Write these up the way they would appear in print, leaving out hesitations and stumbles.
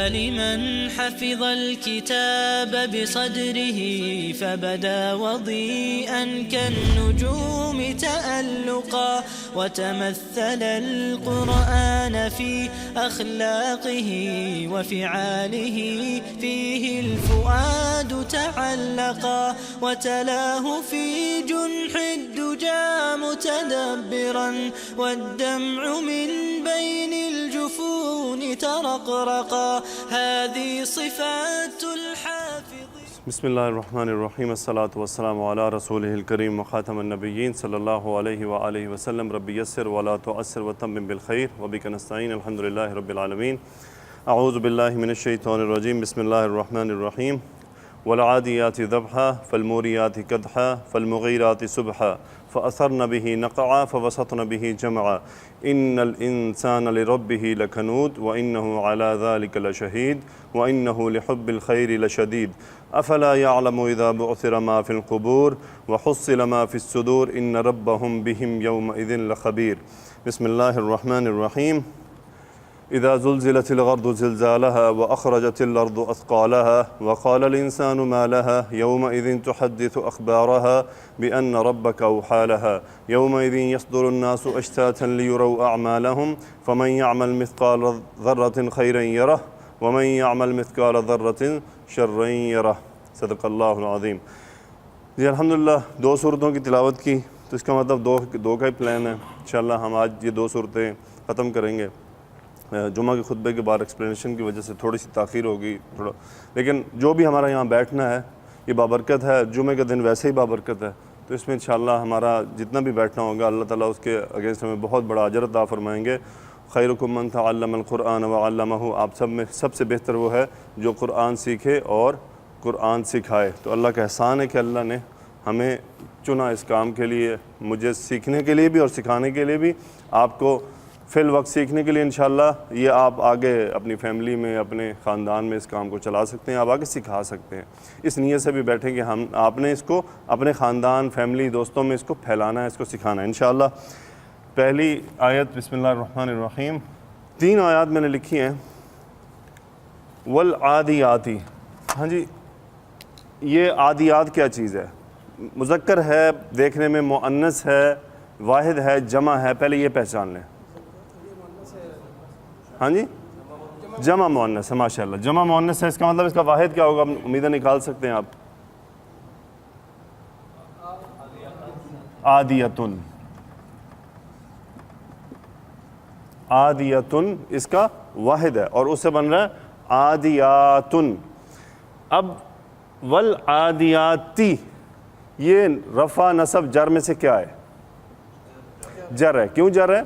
لمن حفظ الكتاب بصدره فبدا وضيئا كالنجوم تألقا وتمثل القرآن في أخلاقه وفعاله فيه الفؤاد تعلقا وتلاه في جنح الدجى متدبرا والدمع من بين الجفون ترقرقا هذه صفات الحافظ. بسم الله الرحمن الرحيم. الصلاة والسلام على رسوله الكريم وخاتم النبيين صلى الله عليه وآله وسلم. رب يسر ولا تعسر وتمم بالخير وبك نستعين. الحمد لله رب العالمين. أعوذ بالله من الشيطان الرجيم. بسم الله الرحمن الرحيم. والعاديات ذبحا فالموريات كدحا فالمغيرات سبحا فأثرن به نقعا فوسطن به جمعا إن الإنسان لربه لكنود وإنه على ذلك لشهيد وإنه لحب الخير لشديد أفلا يعلم إذا بعثر ما في القبور وحصل ما في الصدور إن ربهم بهم يومئذ لخبير. بسم الله الرحمن الرحيم. إذا زلزلت الأرض زلزالها وأخرجت الأرض أثقالها وقال الإنسان ما لها يومئذ تحدث أخبارها بأن ربك أوحى لها يومئذ يصدر الناس أشتاتا ليروا أعمالهم فمن يعمل مثقال ذرة خيرا يره ومن يعمل مثقال ذرة شرا يره. صدق اللہ العظیم. جی الحمدللہ دو صورتوں کی تلاوت کی تو اس کا مطلب دو کا ہی پلان ہے. انشاءاللہ ہم آج یہ دو صورتیں ختم کریں گے. جمعہ کے خطبے کے بعد ایکسپلینیشن کی وجہ سے تھوڑی سی تاخیر ہوگی لیکن جو بھی ہمارا یہاں بیٹھنا ہے یہ بابرکت ہے. جمعہ کا دن ویسے ہی بابرکت ہے تو اس میں انشاءاللہ ہمارا جتنا بھی بیٹھنا ہوگا اللہ تعالیٰ اس کے اگینسٹ ہمیں بہت بڑا اجر عطا فرمائیں گے. خیرکم من تعلم القرآن وعلمہ. آپ سب میں سب سے بہتر وہ ہے جو قرآن سیکھے اور قرآن سکھائے. تو اللہ کا احسان ہے کہ اللہ نے ہمیں چنا اس کام کے لیے, مجھے سیکھنے کے لیے بھی اور سکھانے کے لیے بھی, آپ کو فی الوقت سیکھنے کے لیے. انشاءاللہ یہ آپ آگے اپنی فیملی میں اپنے خاندان میں اس کام کو چلا سکتے ہیں, آپ آگے سکھا سکتے ہیں. اس نیت سے بھی بیٹھیں کہ آپ نے اس کو اپنے خاندان فیملی دوستوں میں اس کو پھیلانا ہے, اس کو سکھانا ہے انشاءاللہ. پہلی آیت بسم اللہ الرحمن الرحیم. 3 آیات میں نے لکھی ہیں. والعادیاتی. ہاں جی, یہ عادیات کیا چیز ہے؟ مذکر ہے, دیکھنے میں مؤنث ہے, واحد ہے, جمع ہے. پہلے یہ پہچان لیں. ہاں جی, جمع مؤنث ہے. ماشاءاللہ جمع مؤنث ہے. اس کا مطلب اس کا واحد کیا ہوگا؟ امیدیں نکال سکتے ہیں آپ. عادیتن. عادیتن اس کا واحد ہے اور اس سے بن رہا ہے عادیاتن. اب والعادیاتی یہ رفع نصب جر میں سے کیا ہے؟ جر ہے. کیوں جر ہے؟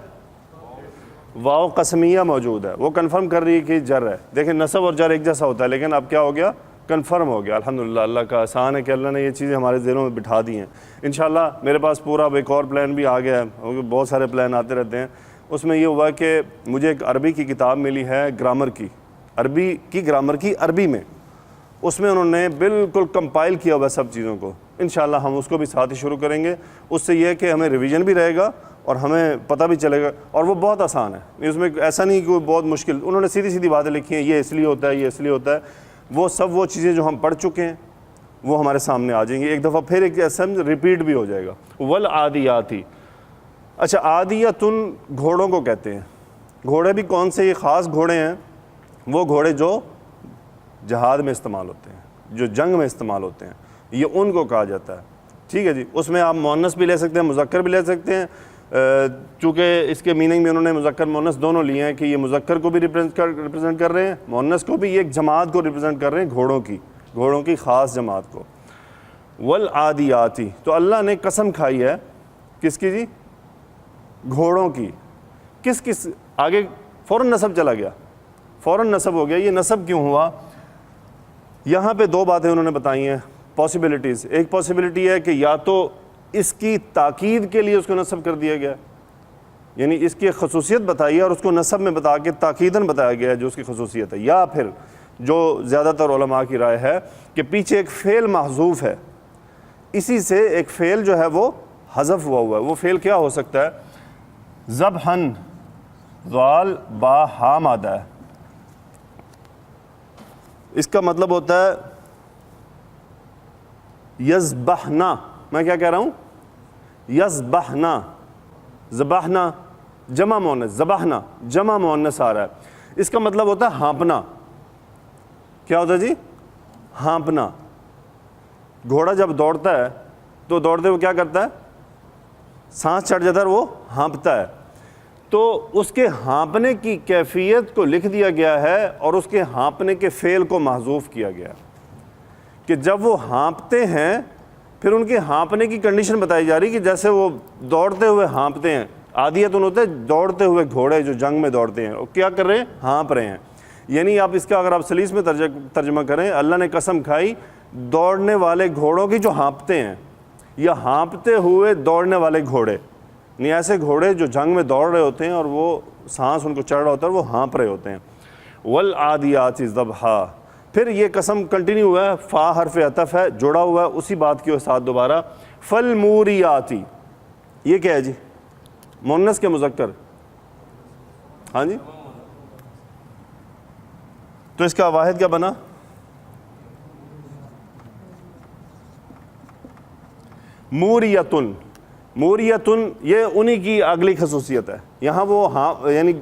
واو قسمیہ موجود ہے, وہ کنفرم کر رہی ہے کہ جر ہے. دیکھیں نصب اور جر ایک جیسا ہوتا ہے لیکن اب کیا ہو گیا؟ کنفرم ہو گیا. الحمدللہ اللہ کا احسان ہے کہ اللہ نے یہ چیزیں ہمارے ذہنوں میں بٹھا دی ہیں. انشاءاللہ میرے پاس پورا ایک اور پلان بھی آ گیا ہے, بہت سارے پلان آتے رہتے ہیں. اس میں یہ ہوا کہ مجھے ایک عربی کی کتاب ملی ہے, گرامر کی, عربی کی گرامر کی عربی میں. اس میں انہوں نے بالکل کمپائل کیا ہوا سب چیزوں کو. انشاءاللہ ہم اس کو بھی ساتھ ہی شروع کریں گے. اس سے یہ ہے کہ ہمیں ریویژن بھی رہے گا اور ہمیں پتہ بھی چلے گا, اور وہ بہت آسان ہے. اس میں ایسا نہیں کہ کوئی بہت مشکل, انہوں نے سیدھی سیدھی باتیں لکھی ہیں, یہ اس لیے ہوتا ہے, یہ اس لیے ہوتا ہے. وہ سب وہ چیزیں جو ہم پڑھ چکے ہیں وہ ہمارے سامنے آ جائیں گی ایک دفعہ, پھر ایک ایسا ریپیٹ بھی ہو جائے گا. والعادیاتی. اچھا, عادیتن گھوڑوں کو کہتے ہیں. گھوڑے بھی کون سے؟ یہ خاص گھوڑے ہیں, وہ گھوڑے جو جہاد میں استعمال ہوتے ہیں, جو جنگ میں استعمال ہوتے ہیں, یہ ان کو کہا جاتا ہے. ٹھیک ہے جی. اس میں آپ مؤنث بھی لے سکتے ہیں, مذکر بھی لے سکتے ہیں. چونکہ اس کے میننگ میں انہوں نے مذکر مؤنث دونوں لیے ہیں کہ یہ مذکر کو بھی ریپرزینٹ کر رہے ہیں, مؤنث کو بھی. یہ ایک جماعت کو ریپرزینٹ کر رہے ہیں, گھوڑوں کی خاص جماعت کو. والعادیاتی. تو اللہ نے قسم کھائی ہے کس کی جی؟ گھوڑوں کی. کس آگے فوراً نصب چلا گیا, فوراً نصب ہو گیا. یہ نصب کیوں ہوا؟ یہاں پہ 2 باتیں انہوں نے بتائی ہیں, پاسبلٹیز. ایک پاسبلٹی ہے کہ یا تو اس کی تاکید کے لیے اس کو نصب کر دیا گیا, یعنی اس کی خصوصیت بتائی ہے اور اس کو نصب میں بتا کے تاکیداً بتایا گیا ہے جو اس کی خصوصیت ہے. یا پھر جو زیادہ تر علماء کی رائے ہے کہ پیچھے ایک فعل محذوف ہے, اسی سے ایک فعل جو ہے وہ حذف ہوا ہے. وہ فعل کیا ہو سکتا ہے؟ ذبحن, ذال با ہا مادہ ہے, اس کا مطلب ہوتا ہے یذبحنا. میں کیا کہہ رہا ہوں؟ یذبحنا. ذبحنا جمع مؤنث، ذبحنا جمع مؤنث آ رہا ہے. اس کا مطلب ہوتا ہے ہانپنا. کیا ہوتا ہے جی؟ ہانپنا. گھوڑا جب دوڑتا ہے تو دوڑتے وہ کیا کرتا ہے؟ سانس چڑھ جاتا ہے اور وہ ہانپتا ہے. تو اس کے ہانپنے کی کیفیت کو لکھ دیا گیا ہے اور اس کے ہانپنے کے فعل کو محذوف کیا گیا کہ جب وہ ہانپتے ہیں پھر ان کے ہانپنے کی کنڈیشن بتائی جا رہی کہ جیسے وہ دوڑتے ہوئے ہانپتے ہیں. عادیتن ہوتے ہیں دوڑتے ہوئے گھوڑے جو جنگ میں دوڑتے ہیں, وہ کیا کر رہے ہیں؟ ہانپ رہے ہیں. یعنی آپ اس کا اگر آپ سلیس میں ترجمہ کریں, اللہ نے قسم کھائی دوڑنے والے گھوڑوں کی جو ہانپتے ہیں, یا ہانپتے ہوئے دوڑنے والے گھوڑے, یعنی ایسے گھوڑے جو جنگ میں دوڑ رہے ہوتے ہیں اور وہ سانس ان کو چڑھ رہا ہوتا ہے, وہ ہانپ رہے ہوتے ہیں. والعادیات ضبحا. پھر یہ قسم کنٹینیو ہوا ہے, فا حرف عطف ہے, جڑا ہوا ہے اسی بات کے ساتھ دوبارہ. فالموریاتی, یہ کیا ہے جی؟ مؤنث کے مذکر؟ ہاں جی, تو اس کا واحد کیا بنا؟ موریتن. موریتن یہ انہی کی اگلی خصوصیت ہے. یہاں وہ یعنی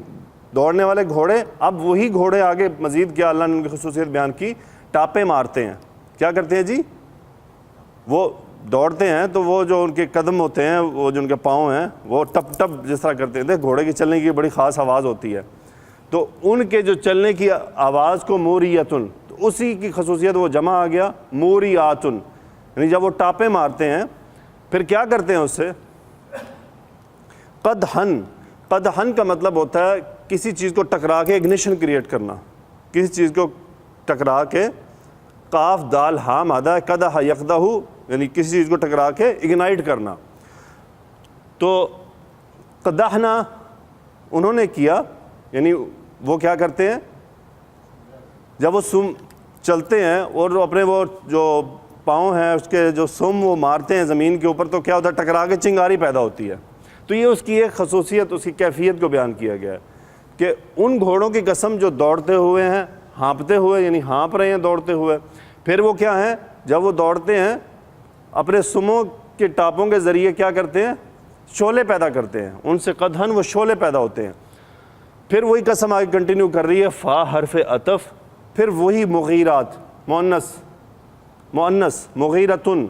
دوڑنے والے گھوڑے, اب وہی گھوڑے آگے مزید کیا اللہ نے ان کی خصوصیت بیان کی, ٹاپے مارتے ہیں. کیا کرتے ہیں جی؟ وہ دوڑتے ہیں تو وہ جو ان کے قدم ہوتے ہیں, وہ جو ان کے پاؤں ہیں, وہ ٹپ ٹپ جس طرح کرتے ہیں. گھوڑے کی چلنے کی بڑی خاص آواز ہوتی ہے, تو ان کے جو چلنے کی آواز کو موریتن, تو اسی کی خصوصیت وہ جمع آ گیا موریاتن. یعنی جب وہ ٹاپے مارتے ہیں پھر کیا کرتے ہیں اس سے؟ قدحن. قدحن کا مطلب ہوتا ہے کسی چیز کو ٹکرا کے اگنیشن کریٹ کرنا, کسی چیز کو ٹکرا کے. قاف دال ہا مادہ ہے, قدح یقدہ, یعنی کسی چیز کو ٹکرا کے اگنائٹ کرنا. تو قدحنا انہوں نے کیا, یعنی وہ کیا کرتے ہیں جب وہ چلتے ہیں اور اپنے وہ جو پاؤں ہیں اس کے جو سم وہ مارتے ہیں زمین کے اوپر, تو کیا ہوتا ہے؟ ٹکرا کے چنگاری پیدا ہوتی ہے. تو یہ اس کی ایک خصوصیت, اس کی کیفیت کو بیان کیا گیا ہے کہ ان گھوڑوں کی قسم جو دوڑتے ہوئے ہیں, ہانپتے ہوئے, یعنی ہانپ رہے ہیں دوڑتے ہوئے. پھر وہ کیا ہیں؟ جب وہ دوڑتے ہیں اپنے سموں کے ٹاپوں کے ذریعے کیا کرتے ہیں؟ شعلے پیدا کرتے ہیں. ان سے قدحن وہ شعلے پیدا ہوتے ہیں. پھر وہی قسم آگے کنٹینیو کر رہی ہے, فا حرف عطف. پھر وہی مغیرات, مؤنث مغیرتن.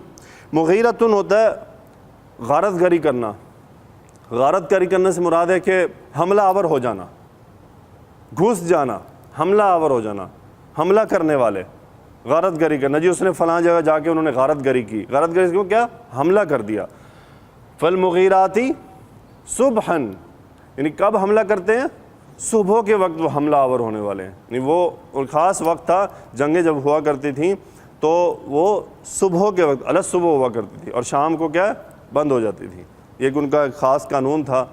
مغیرتن ہوتا ہے غارت گری کرنا. غارت گری کرنے سے مراد ہے کہ حملہ آور ہو جانا, گھس جانا, حملہ آور ہو جانا, حملہ کرنے والے. غارت گری کرنا, جی اس نے فلاں جگہ جا کے انہوں نے غارت گری کی. غارت گری کو کیا؟ حملہ کر دیا. فالمغیراتی صبحن, یعنی کب حملہ کرتے ہیں؟ صبح کے وقت وہ حملہ آور ہونے والے ہیں. یعنی وہ خاص وقت تھا, جنگیں جب ہوا کرتی تھیں تو وہ صبح کے وقت الگ صبح ہوا کرتی تھی اور شام کو کیا بند ہو جاتی تھی. ایک ان کا خاص قانون تھا.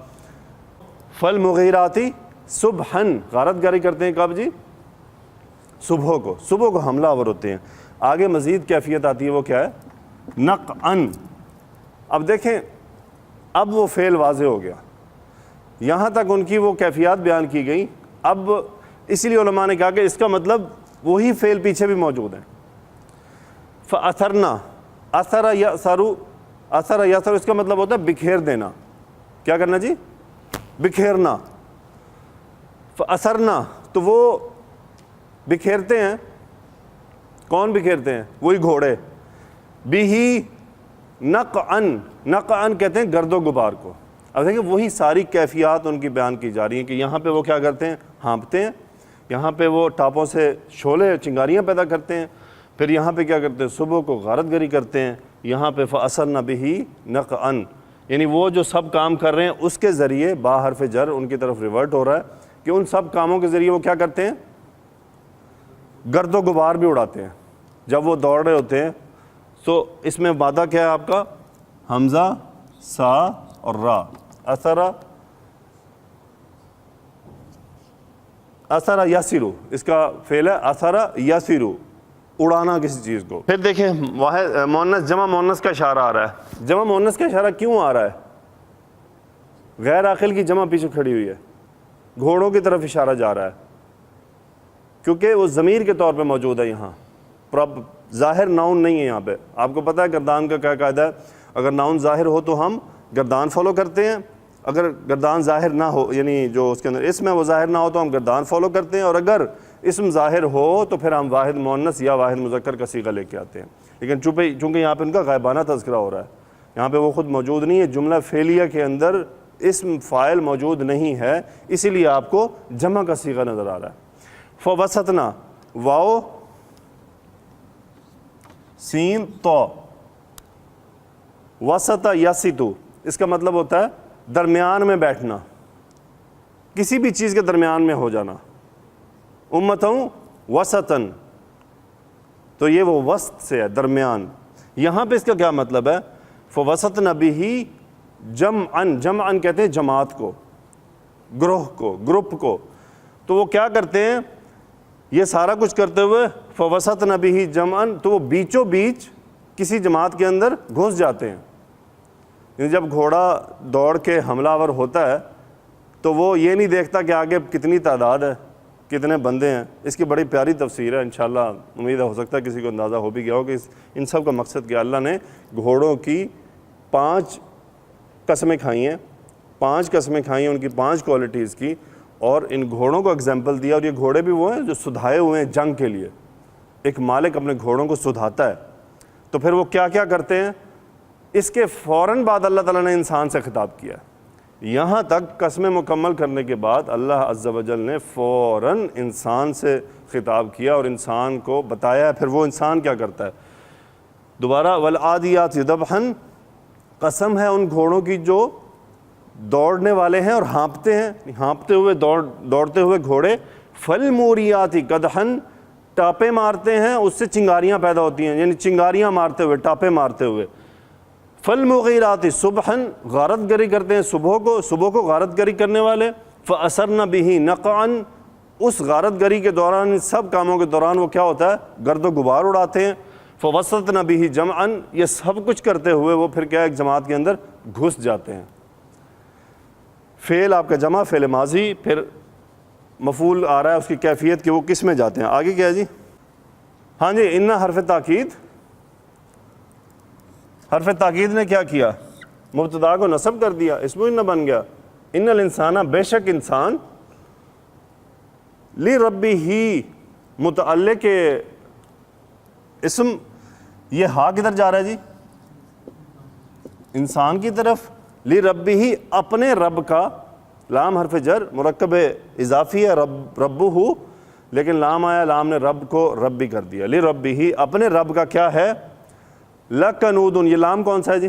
فالمغیراتی صبحن, غارت گری کرتے ہیں کب جی؟ صبح کو. صبح کو حملہ آور ہوتے ہیں. آگے مزید کیفیت آتی ہے, وہ کیا ہے؟ نقعن. اب دیکھیں, اب وہ فعل واضح ہو گیا. یہاں تک ان کی وہ کیفیات بیان کی گئی. اب اسی لیے علماء نے کہا کہ اس کا مطلب وہی فعل پیچھے بھی موجود ہیں. فَأَثَرْنَا, اثر یأثرو, اثر یأثر اس کا مطلب ہوتا ہے بکھیر دینا. کیا کرنا جی؟ بکھیرنا. فَأَثَرْنَا, تو وہ بکھیرتے ہیں. کون بکھیرتے ہیں؟ وہی گھوڑے. بِهِ نقعن, نقعن کہتے ہیں گرد و غبار کو. اب دیکھیں وہی ساری کیفیات ان کی بیان کی جا رہی ہیں کہ یہاں پہ وہ کیا کرتے ہیں؟ ہانپتے ہیں. یہاں پہ وہ ٹاپوں سے شعلے چنگاریاں پیدا کرتے ہیں. پھر یہاں پہ کیا کرتے ہیں؟ صبح کو غارت گری کرتے ہیں. یہاں پہ فَأَثَرْنَ بِهِ نَقْعًا, یعنی وہ جو سب کام کر رہے ہیں اس کے ذریعے با حرف جر ان کی طرف ریورٹ ہو رہا ہے کہ ان سب کاموں کے ذریعے وہ کیا کرتے ہیں؟ گرد و غبار بھی اڑاتے ہیں. جب وہ دوڑ رہے ہوتے ہیں تو اس میں مادہ کیا ہے آپ کا؟ حمزہ, سا اور را. اثرا, اثرا یسرو, اس کا فعل ہے اثرا یسرو, اڑانا کسی چیز کو. پھر دیکھیں واحد مؤنث جمع مؤنث کا اشارہ آ رہا ہے. جمع مؤنث کا اشارہ کیوں آ رہا ہے؟ غیر عاقل کی جمع پیچھے کھڑی ہوئی ہے, گھوڑوں کی طرف اشارہ جا رہا ہے. کیونکہ وہ ضمیر کے طور پہ موجود ہے یہاں، ظاہر ناؤن نہیں ہے یہاں پہ. آپ کو پتہ ہے گردان کا کیا قاعدہ ہے؟ اگر ناؤن ظاہر ہو تو ہم گردان فالو کرتے ہیں، اگر گردان ظاہر نہ ہو یعنی جو اس کے اندر اسم ہے وہ ظاہر نہ ہو تو ہم گردان فالو کرتے ہیں، اور اگر اسم ظاہر ہو تو پھر ہم واحد مؤنث یا واحد مذکر کا صیغہ لے کے آتے ہیں. لیکن چونکہ یہاں پہ ان کا غائبانہ تذکرہ ہو رہا ہے، یہاں پہ وہ خود موجود نہیں ہے، جملہ فعلیہ کے اندر اسم فاعل موجود نہیں ہے، اسی لیے آپ کو جمع کا صیغہ نظر آ رہا ہے. فوسطنا، واو سین تو، وسط یسطو، اس کا مطلب ہوتا ہے درمیان میں بیٹھنا، کسی بھی چیز کے درمیان میں ہو جانا. امتوں وسطن، تو یہ وہ وسط سے ہے، درمیان. یہاں پہ اس کا کیا مطلب ہے؟ فوسطنا بہ جمعن، جمعن کہتے ہیں جماعت کو، گروہ کو، گروپ کو. تو وہ کیا کرتے ہیں یہ سارا کچھ کرتے ہوئے فوسطنا بہ جمعن، تو وہ بیچوں بیچ کسی جماعت کے اندر گھس جاتے ہیں. یعنی جب گھوڑا دوڑ کے حملہ آور ہوتا ہے تو وہ یہ نہیں دیکھتا کہ آگے کتنی تعداد ہے، کتنے بندے ہیں. اس کی بڑی پیاری تفسیر ہے، انشاءاللہ امید ہو سکتا ہے کسی کو اندازہ ہو بھی گیا ہو کہ ان سب کا مقصد کیا. اللہ نے گھوڑوں کی 5 قسمیں کھائی ہیں، 5 قسمیں کھائی ہیں ان کی 5 کوالٹیز کی، اور ان گھوڑوں کو اگزامپل دیا. اور یہ گھوڑے بھی وہ ہیں جو سدھائے ہوئے ہیں جنگ کے لیے. ایک مالک اپنے گھوڑوں کو سدھاتا ہے تو پھر وہ کیا کیا کرتے ہیں. اس کے فوراً بعد اللہ تعالیٰ نے انسان سے خطاب کیا. یہاں تک قسمیں مکمل کرنے کے بعد اللہ عز و جل نے فوراً انسان سے خطاب کیا اور انسان کو بتایا. پھر وہ انسان کیا کرتا ہے دوبارہ، والعادیات ذبحا، قسم ہے ان گھوڑوں کی جو دوڑنے والے ہیں اور ہانپتے ہیں، ہانپتے ہوئے دوڑتے ہوئے گھوڑے. فالموریات قدحا، ٹاپے مارتے ہیں، اس سے چنگاریاں پیدا ہوتی ہیں، یعنی چنگاریاں مارتے ہوئے، ٹاپے مارتے ہوئے. فالمغیرات صبحا، غارت گری کرتے ہیں صبح کو غارت گری کرنے والے. فاثرن بہ نقعا، اس غارت گری کے دوران، سب کاموں کے دوران وہ کیا ہوتا ہے گرد و غبار اڑاتے ہیں. فوسطن بہ جمعا، یہ سب کچھ کرتے ہوئے وہ پھر کیا ایک جماعت کے اندر گھس جاتے ہیں. فعل آپ کا جمع، فعل ماضی، پھر مفعول آ رہا ہے اس کی کیفیت کہ وہ کس میں جاتے ہیں. آگے کیا ہے جی؟ ہاں جی، ان حرف تاکید، حرف تاکید نے کیا کیا؟ مبتدا کو نصب کر دیا، اسم ان بن گیا. ان الانسان، بے شک انسان، لربہ، متعلق اسم، یہ ہا کدھر جا رہا ہے جی؟ انسان کی طرف. لربہ، اپنے رب کا. لام حرف جر، مرکب اضافی ہے ربہ، لیکن لام آیا، لام نے رب کو رب بھی کر دیا. لربہ، اپنے رب کا کیا ہے؟ لکنود، یہ لام کون سا ہے جی؟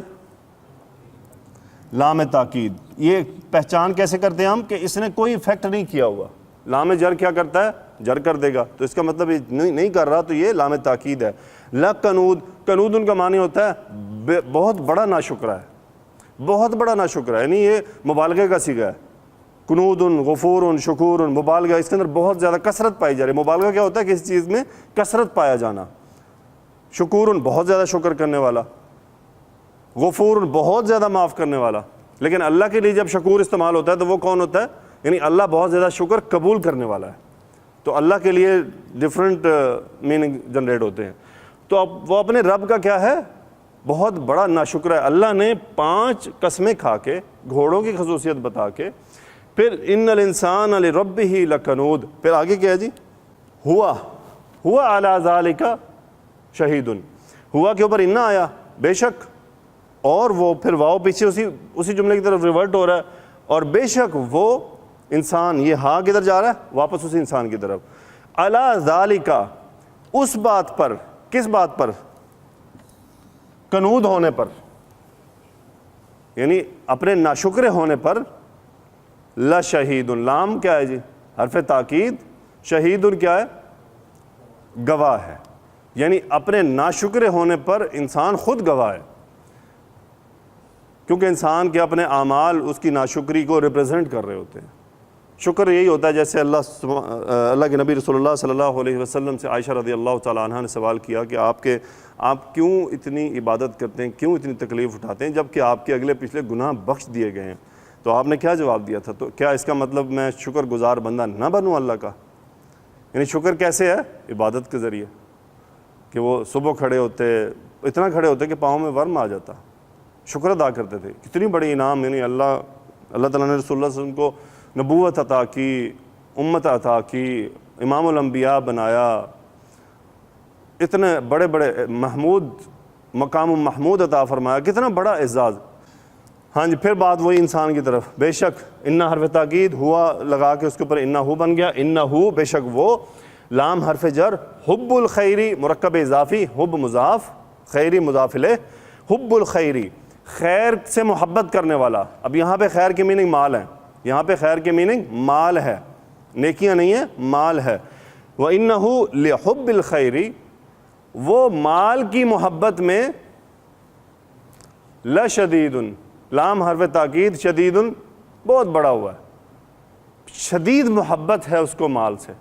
لام تاکید. یہ پہچان کیسے کرتے ہیں ہم کہ اس نے کوئی ایفیکٹ نہیں کیا ہوا. لام جر کیا کرتا ہے؟ جر کر دے گا، تو اس کا مطلب یہ نہیں کر رہا، تو یہ لام تاکید ہے. لکنود، کنود ان کا معنی ہوتا ہے بہت بڑا ناشکرہ ہے، بہت بڑا ناشکرہ ہے، یعنی یہ مبالغے کا صیغہ ہے. کنود، غفور، شکور، مبالغہ، اس کے اندر بہت زیادہ کثرت پائی جا رہی ہے. مبالغہ کیا ہوتا ہے؟ کسی چیز میں کثرت پایا جانا. شکور، بہت زیادہ شکر کرنے والا. غفور، بہت زیادہ معاف کرنے والا. لیکن اللہ کے لیے جب شکور استعمال ہوتا ہے تو وہ کون ہوتا ہے؟ یعنی اللہ بہت زیادہ شکر قبول کرنے والا ہے. تو اللہ کے لیے ڈفرینٹ میننگ جنریٹ ہوتے ہیں. تو اب وہ اپنے رب کا کیا ہے؟ بہت بڑا ناشکر ہے. اللہ نے 5 قسمیں کھا کے، گھوڑوں کی خصوصیت بتا کے، پھر ان الانسان لربہ لکنود. پھر آگے کیا ہے جی؟ ہوا علی ذالک شہید. ہوا کے اوپر ان آیا، بے شک، اور وہ پھر واو پیچھے اسی جملے کی طرف ریورٹ ہو رہا ہے. اور بے شک وہ انسان، یہ ہاں کدھر جا رہا ہے؟ واپس اسی انسان کی طرف. علی ذالک، اس بات پر. کس بات پر؟ کنود ہونے پر، یعنی اپنے ناشکر ہونے پر. لشہید، لام کیا ہے جی؟ حرف تاکید. شہید کیا ہے؟ گواہ ہے. یعنی اپنے ناشکر ہونے پر انسان خود گواہ ہے، کیونکہ انسان کے اپنے اعمال اس کی ناشکری کو ریپرزینٹ کر رہے ہوتے ہیں. شکر یہی ہوتا ہے، جیسے اللہ کے نبی رسول اللہ صلی اللہ علیہ وسلم سے عائشہ رضی اللہ تعالیٰ عنہ نے سوال کیا کہ آپ کیوں اتنی عبادت کرتے ہیں، کیوں اتنی تکلیف اٹھاتے ہیں، جبکہ آپ کے اگلے پچھلے گناہ بخش دیے گئے ہیں. تو آپ نے کیا جواب دیا تھا؟ تو کیا اس کا مطلب میں شکر گزار بندہ نہ بنوں اللہ کا؟ یعنی شکر کیسے ہے؟ عبادت کے ذریعے، کہ وہ صبح کھڑے ہوتے، اتنا کھڑے ہوتے کہ پاؤں میں ورم آ جاتا، شکر ادا کرتے تھے. کتنی بڑی انعام. یعنی اللہ تعالیٰ نے رسول اللہ صلی اللہ علیہ وسلم کو نبوت عطا کی، امت عطا کی، امام الانبیاء بنایا، اتنے بڑے بڑے محمود مقام محمود عطا فرمایا، کتنا بڑا اعزاز. ہاں جی، پھر بات وہی انسان کی طرف. بے شک انہ حرف تاکید، ہوا لگا کے اس کے اوپر انہ بن گیا. انہ بے شک وہ، لام حرف جر، حب الخیری مرکب اضافی، حب مضاف، خیری مضاف الیہ. حب الخیری، خیر سے محبت کرنے والا. اب یہاں پہ خیر کی میننگ مال ہے، یہاں پہ خیر کی میننگ مال ہے، نیکیاں نہیں ہے، مال ہے. وَإِنَّهُ لِحُبِّ الْخَيْرِ، وہ مال کی محبت میں، لَشَدِيدٌ، لام حرف تاکید، شدید بہت بڑا ہوا ہے، شدید محبت ہے اس کو مال سے.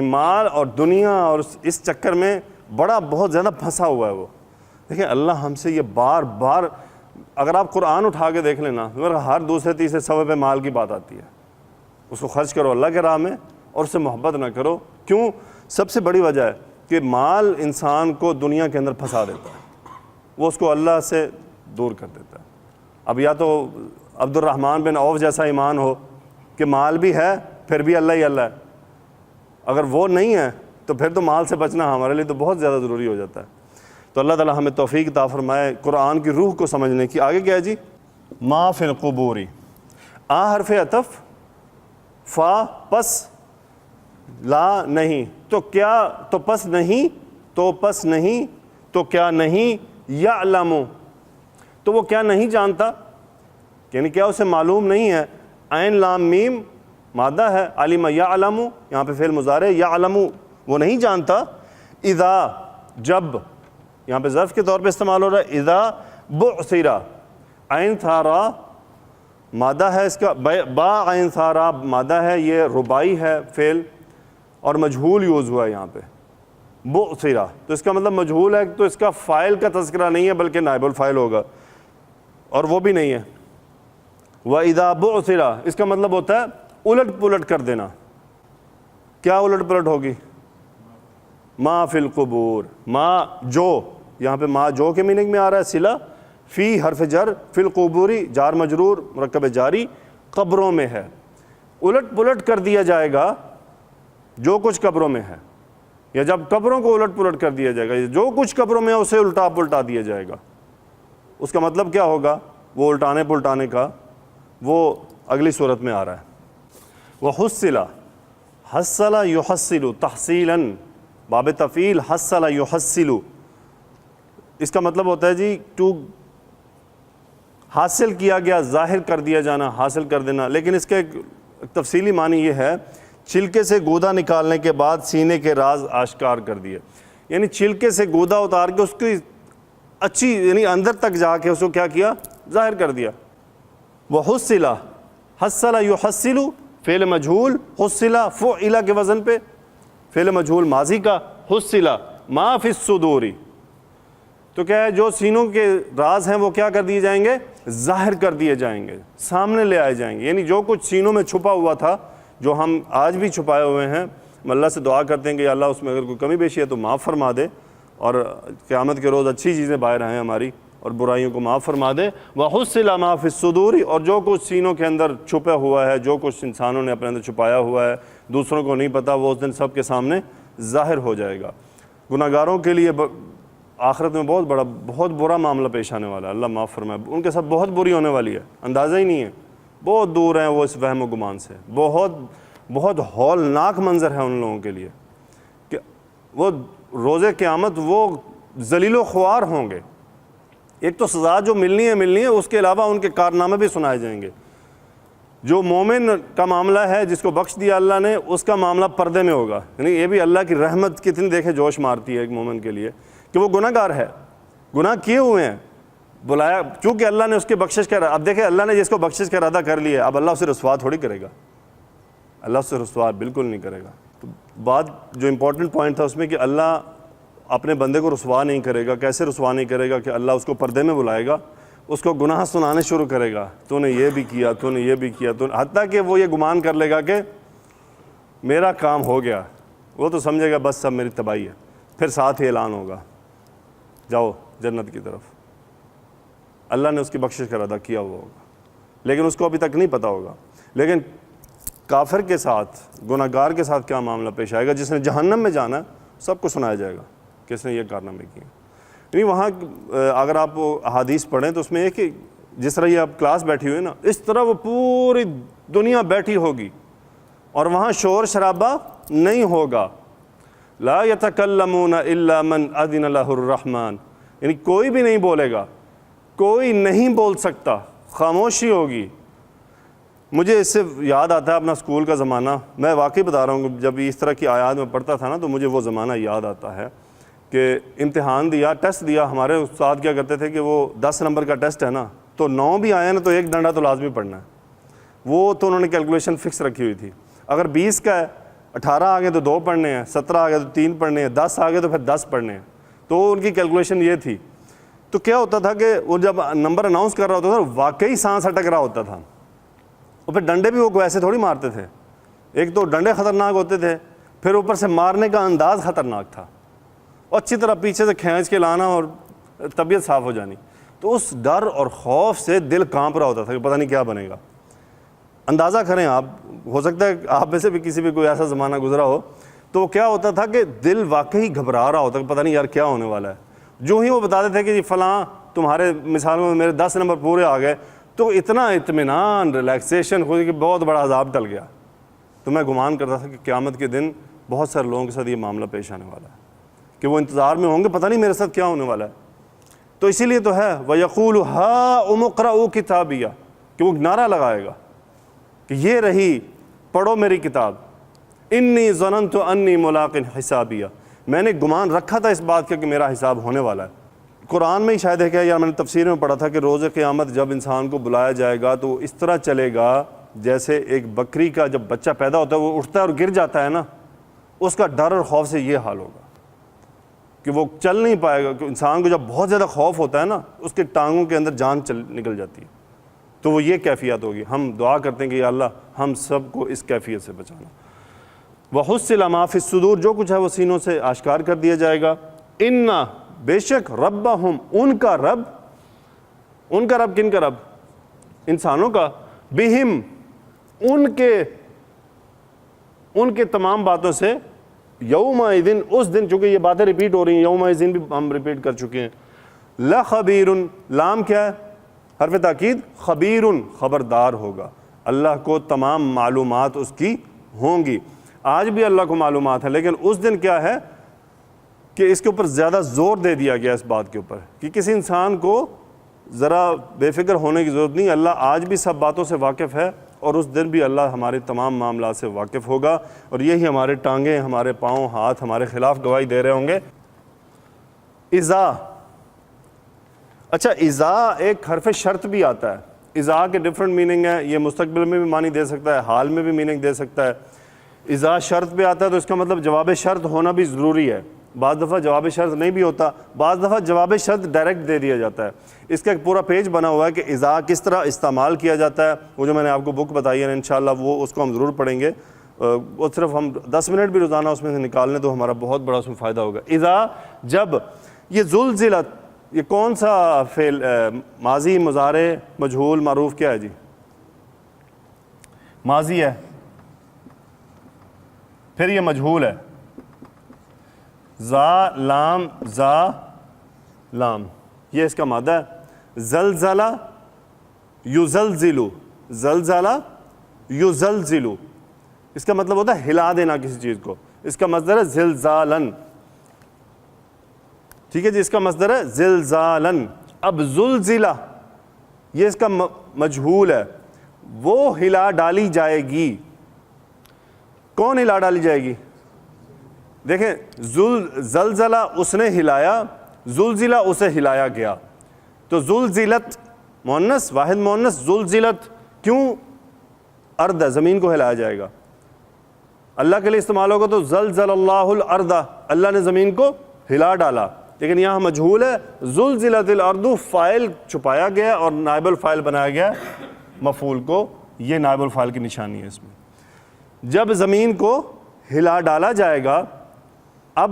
مال اور دنیا اور اس چکر میں بڑا بہت زیادہ پھنسا ہوا ہے وہ. دیکھیں اللہ ہم سے یہ بار بار، اگر آپ قرآن اٹھا کے دیکھ لینا، ہر دوسرے تیسرے صفحے پہ مال کی بات آتی ہے. اس کو خرچ کرو اللہ کے راہ میں اور اس سے محبت نہ کرو. کیوں؟ سب سے بڑی وجہ ہے کہ مال انسان کو دنیا کے اندر پھنسا دیتا ہے، وہ اس کو اللہ سے دور کر دیتا ہے. اب یا تو عبد الرحمن بن عوف جیسا ایمان ہو کہ مال بھی ہے پھر بھی اللہ ہی اللہ ہے. اگر وہ نہیں ہے تو پھر تو مال سے بچنا ہمارے لیے تو بہت زیادہ ضروری ہو جاتا ہے. تو اللہ تعالیٰ ہمیں توفیق عطا فرمائے قرآن کی روح کو سمجھنے کی. آگے کیا ہے جی؟ ما فی القبوری، آ حرف عطف، فا پس، لا نہیں، تو کیا، تو پس نہیں، تو پس نہیں، تو کیا نہیں، یعلم، تو وہ کیا نہیں جانتا، یعنی کیا اسے معلوم نہیں ہے. عین لام میم مادہ ہے، علم یعلم، یہاں پہ فعل مضارع، یعلم وہ نہیں جانتا. اذا جب، یہاں پہ ظرف کے طور پہ استعمال ہو رہا ہے. اذا بعثر، عین تھا را مادہ ہے اس کا، با عین تھا را مادہ ہے، یہ ربائی ہے فعل اور مجہول یوز ہوا ہے یہاں پہ بعثر. تو اس کا مطلب مجہول ہے تو اس کا فاعل کا تذکرہ نہیں ہے بلکہ نائب الفاعل ہوگا، اور وہ بھی نہیں ہے. وَإِذَا بُعْثِرَ، اس کا مطلب ہوتا ہے الٹ پلٹ کر دینا. کیا الٹ پلٹ ہوگی؟ ما فی القبور، ما جو، یہاں پہ ما جو کے میننگ میں آ رہا ہے. صلہ، فی حرف جر، فی القبوری جار مجرور مرکب جاری، قبروں میں ہے. الٹ پلٹ کر دیا جائے گا جو کچھ قبروں میں ہے، یا جب قبروں کو الٹ پلٹ کر دیا جائے گا، جو کچھ قبروں میں ہے اسے الٹا پلٹا دیا جائے گا. اس کا مطلب کیا ہوگا؟ وہ الٹانے پلٹانے کا وہ اگلی صورت میں آ رہا ہے. وحصل، حصل یحصل تحصیلاً، باب تفعیل، حصل یحصل، اس کا مطلب ہوتا ہے جی ٹو، حاصل کیا گیا، ظاہر کر دیا جانا، حاصل کر دینا. لیکن اس کا ایک تفصیلی معنی یہ ہے، چھلکے سے گودا نکالنے کے بعد سینے کے راز آشکار کر دیے. یعنی چھلکے سے گودا اتار کے اس کی اچھی، یعنی اندر تک جا کے اس کو کیا کیا؟ ظاہر کر دیا. وحصل، حصل یحصل فعل مجہول، حصل فعل کے وزن پہ، فعل مجہول ماضی کا. حصل ما فی الصدور، تو کیا ہے جو سینوں کے راز ہیں وہ کیا کر دیے جائیں گے؟ ظاہر کر دیے جائیں گے، سامنے لے آئے جائیں گے. یعنی جو کچھ سینوں میں چھپا ہوا تھا، جو ہم آج بھی چھپائے ہوئے ہیں، ہم اللہ سے دعا کرتے ہیں کہ یا اللہ اس میں اگر کوئی کمی بیشی ہے تو معاف فرما دے، اور قیامت کے روز اچھی چیزیں باہر آئیں ہماری، اور برائیوں کو معاف فرما دے. وحصل ما فی الصدور، اور جو کچھ سینوں کے اندر چھپا ہوا ہے، جو کچھ انسانوں نے اپنے اندر چھپایا ہوا ہے، دوسروں کو نہیں پتہ، وہ اس دن سب کے سامنے ظاہر ہو جائے گا. گناہگاروں کے لیے آخرت میں بہت برا معاملہ پیش آنے والا ہے. اللہ معاف فرمائے. ان کے ساتھ بہت بری ہونے والی ہے، اندازہ ہی نہیں ہے. بہت دور ہیں وہ اس وہم و گمان سے. بہت ہولناک منظر ہے ان لوگوں کے لیے کہ وہ روز قیامت وہ ذلیل و خوار ہوں گے. ایک تو سزا جو ملنی ہے، اس کے علاوہ ان کے کارنامے بھی سنائے جائیں گے. جو مومن کا معاملہ ہے، جس کو بخش دیا اللہ نے، اس کا معاملہ پردے میں ہوگا. یعنی یہ بھی اللہ کی رحمت کتنی دیکھے جوش مارتی ہے ایک مومن کے لیے کہ وہ گناہ گار ہے، گناہ کیے ہوئے ہیں، بلایا چونکہ اللہ نے اس کی بخشش کر. اب دیکھیں اللہ نے جس کو بخشش کا ارادہ کر لیا، اب اللہ اسے رسوا تھوڑی کرے گا، اللہ اسے رسوا بالکل نہیں کرے گا. تو بات جو امپورٹنٹ پوائنٹ تھا اس میں کہ اللہ اپنے بندے کو رسوا نہیں کرے گا. کیسے رسوا نہیں کرے گا؟ کہ اللہ اس کو پردے میں بلائے گا، اس کو گناہ سنانے شروع کرے گا، تو نے یہ بھی کیا، تو نے یہ بھی کیا، تو حتیٰ کہ وہ یہ گمان کر لے گا کہ میرا کام ہو گیا، وہ تو سمجھے گا بس سب میری تباہی ہے، پھر ساتھ ہی اعلان ہوگا جاؤ جنت کی طرف۔ اللہ نے اس کی بخشش کا ادا کیا ہوا ہوگا، لیکن اس کو ابھی تک نہیں پتہ ہوگا۔ لیکن کافر کے ساتھ، گناہ گار کے ساتھ کیا معاملہ پیش آئے گا؟ جس نے جہنم میں جانا ہے سب کو سنایا جائے گا کہ اس نے یہ کارنامے کیے۔ یعنی وہاں اگر آپ احادیث پڑھیں تو اس میں یہ کہ جس طرح یہ اب کلاس بیٹھی ہوئی ہے نا، اس طرح وہ پوری دنیا بیٹھی ہوگی اور وہاں شور شرابہ نہیں ہوگا۔ لا یتکلمون الا من اذن لہ الرحمن، یعنی کوئی بھی نہیں بولے گا، کوئی نہیں بول سکتا، خاموشی ہوگی۔ مجھے اس سے یاد آتا ہے اپنا اسکول کا زمانہ، میں واقعی بتا رہا ہوں، جب اس طرح کی آیات میں پڑھتا تھا نا تو مجھے وہ زمانہ یاد آتا ہے کہ امتحان دیا، ٹیسٹ دیا۔ ہمارے استاد کیا کرتے تھے کہ وہ 10 نمبر کا ٹیسٹ ہے نا، تو 9 بھی آیا نا تو 1 ڈنڈا تو لازمی پڑھنا ہے۔ وہ تو انہوں نے کیلکولیشن فکس رکھی ہوئی تھی، اگر 20 کا ہے 18 آ گئے تو 2 پڑھنے ہیں، 17 آ گئے تو 3 پڑھنے ہیں، 10 آ گئے تو پھر 10 پڑھنے ہیں۔ تو ان کی کیلکولیشن یہ تھی۔ تو کیا ہوتا تھا کہ وہ جب نمبر اناؤنس کر رہا ہوتا تھا واقعی سانس اٹک رہا ہوتا تھا، اور پھر ڈنڈے بھی وہ ایسے تھوڑی مارتے تھے، ایک تو ڈنڈے خطرناک ہوتے تھے، پھر اوپر سے مارنے کا انداز خطرناک تھا، اور اچھی طرح پیچھے سے کھینچ کے لانا اور طبیعت صاف ہو جانی۔ تو اس ڈر اور خوف سے دل کانپ رہا ہوتا تھا کہ پتہ نہیں کیا بنے گا۔ اندازہ کریں آپ، ہو سکتا ہے آپ میں سے بھی کسی بھی کوئی ایسا زمانہ گزرا ہو، تو کیا ہوتا تھا کہ دل واقعی گھبرا رہا ہوتا کہ پتہ نہیں یار کیا ہونے والا ہے۔ جو ہی وہ بتاتے تھے کہ جی فلاں تمہارے مثالوں میں میرے 10 نمبر پورے آ گئے، تو اتنا اطمینان، ریلیکسیشن ہوئی کہ بہت بڑا عذاب ٹل گیا۔ تو میں گمان کرتا تھا کہ قیامت کے دن بہت سارے لوگوں کے ساتھ یہ معاملہ پیش آنے والا ہے کہ وہ انتظار میں ہوں گے پتہ نہیں میرے ساتھ کیا ہونے والا ہے۔ تو اسی لیے تو ہے وَيَقُولُ هَاؤُمُ اقْرَءُوا کتابیہ، کہ وہ نعرہ لگائے گا کہ یہ رہی، پڑھو میری کتاب۔ انی ظننت انی ملاق حسابیہ، میں نے گمان رکھا تھا اس بات کا کہ میرا حساب ہونے والا ہے۔ قرآن میں ہی شاید ہے کہ یار میں نے تفسیر میں پڑھا تھا کہ روز قیامت جب انسان کو بلایا جائے گا تو اس طرح چلے گا جیسے ایک بکری کا جب بچہ پیدا ہوتا ہے وہ اٹھتا ہے اور گر جاتا ہے نا، اس کا ڈر اور خوف سے یہ حال ہوگا کہ وہ چل نہیں پائے گا۔ کہ انسان کو جب بہت زیادہ خوف ہوتا ہے نا، اس کے ٹانگوں کے اندر جان نکل جاتی ہے، تو وہ یہ کیفیت ہوگی۔ ہم دعا کرتے ہیں کہ یا اللہ ہم سب کو اس کیفیت سے بچانا۔ وَحُصِّلَ مَا فِي الصُّدُورِ، جو کچھ ہے وہ سینوں سے آشکار کر دیا جائے گا۔ اِنَّا، بے شک، ربہم، ان کا رب کن کا رب؟ انسانوں کا، بہم، ان کے تمام باتوں سے، یومئذ، اس دن، چونکہ یہ باتیں ریپیٹ ہو رہی ہیں، یومئذ بھی ہم ریپیٹ کر چکے ہیں۔ لخبیر، لام کیا ہے؟ حرف تاکید، خبیر، خبردار ہوگا، اللہ کو تمام معلومات اس کی ہوں گی۔ آج بھی اللہ کو معلومات ہے، لیکن اس دن کیا ہے کہ اس کے اوپر زیادہ زور دے دیا گیا اس بات کے اوپر کہ کسی انسان کو ذرا بے فکر ہونے کی ضرورت نہیں۔ اللہ آج بھی سب باتوں سے واقف ہے، اور اس دن بھی اللہ ہمارے تمام معاملات سے واقف ہوگا، اور یہی ہمارے ٹانگیں، ہمارے پاؤں، ہاتھ ہمارے خلاف گواہی دے رہے ہوں گے۔ اذا، اچھا اذا ایک حرف شرط بھی آتا ہے۔ اذا کے ڈفرنٹ میننگ ہے، یہ مستقبل میں بھی معنی دے سکتا ہے، حال میں بھی میننگ دے سکتا ہے۔ اذا شرط پہ آتا ہے تو اس کا مطلب جواب شرط ہونا بھی ضروری ہے۔ بعض دفعہ جواب شرط نہیں بھی ہوتا، بعض دفعہ جواب شرط ڈائریکٹ دے دیا جاتا ہے۔ اس کا ایک پورا پیج بنا ہوا ہے کہ اذا کس طرح استعمال کیا جاتا ہے، وہ جو میں نے آپ کو بک بتائی ہے انشاءاللہ وہ اس کو ہم ضرور پڑھیں گے، وہ صرف ہم 10 منٹ بھی روزانہ اس میں سے نکال لیں تو ہمارا بہت بڑا اس میں فائدہ ہوگا۔ اذا، جب، یہ زلزلت، یہ کون سا فعل؟ ماضی، مضارع، مجہول، معروف، کیا ہے جی؟ ماضی ہے، پھر یہ مجہول ہے، زا لام، زا لام، یہ اس کا مادہ ہے۔ زلزلہ، یزلزلو، زلزلہ یزلزلو، اس کا مطلب ہوتا ہے ہلا دینا کسی چیز کو، اس کا مصدر ہے زلزالن، ٹھیک ہے جی، اس کا مصدر ہے زلزالن۔ اب زلزلہ، یہ اس کا مجہول ہے، وہ ہلا ڈالی جائے گی۔ کون ہلا ڈالی جائے گی؟ دیکھیں، زلزلہ اس نے ہلایا، زلزلہ اسے ہلایا گیا، تو زلزلت مؤنث، واحد مؤنث، زلزلت، کیوں؟ ارض، زمین کو ہلایا جائے گا، اللہ کے لیے استعمال ہوگا تو زلزل اللہ الارض، اللہ نے زمین کو ہلا ڈالا۔ لیکن یہاں مجہول ہے، زلزلت الارض، فاعل چھپایا گیا اور نائب الفاعل بنایا گیا مفعول کو، یہ نائب الفاعل کی نشانی ہے اس میں۔ جب زمین کو ہلا ڈالا جائے گا، اب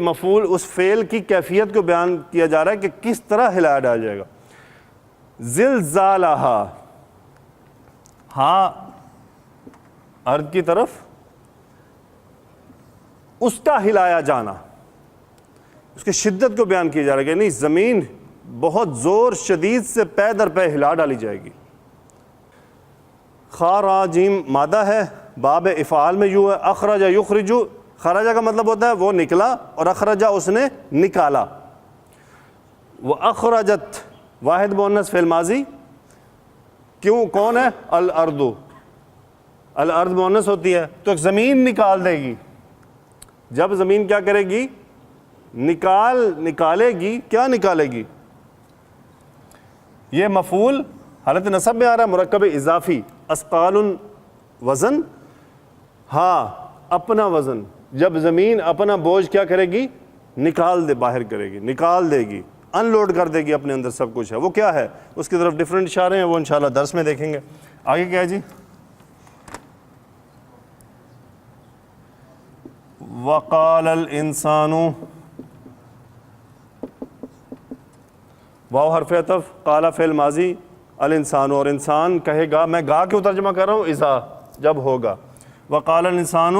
مفعول اس فعل کی کیفیت کو بیان کیا جا رہا ہے کہ کس طرح ہلایا ڈالا جائے گا. زلزالہا، ہاں ارض کی طرف، اس کا ہلایا جانا، اس کی شدت کو بیان کیا جا رہا ہے کہ نہیں زمین بہت زور شدید سے پے در پے ہلا ڈالی جائے گی. خراجیم مادہ ہے، باب افعال میں یوں ہے اخرج یخرجو. خرجہ کا مطلب ہوتا ہے وہ نکلا، اور اخرجہ اس نے نکالا. وہ اخرجت واحد مؤنث فعل ماضی، کیوں کون ہے؟ الارض. الارض مؤنث ہوتی ہے تو زمین نکال دے گی. جب زمین کیا کرے گی؟ نکالے گی. کیا نکالے گی؟ یہ مفعول حالت نصب میں آ رہا ہے، مرکب اضافی. اسقال وزن، ہاں اپنا وزن. جب زمین اپنا بوجھ کیا کرے گی؟ باہر کرے گی، نکال دے گی، ان لوڈ کر دے گی اپنے اندر سب کچھ ہے. وہ کیا ہے؟ اس کی طرف ڈفرینٹ اشارے ہیں، وہ انشاءاللہ درس میں دیکھیں گے. آگے کیا ہے جی؟ وقال الانسان، واو حرف عطف، قال فعل ماضی، الانسان، اور انسان کہے گا. میں گا کیوں ترجمہ کر رہا ہوں؟ اذا، جب ہوگا. وقال الانسان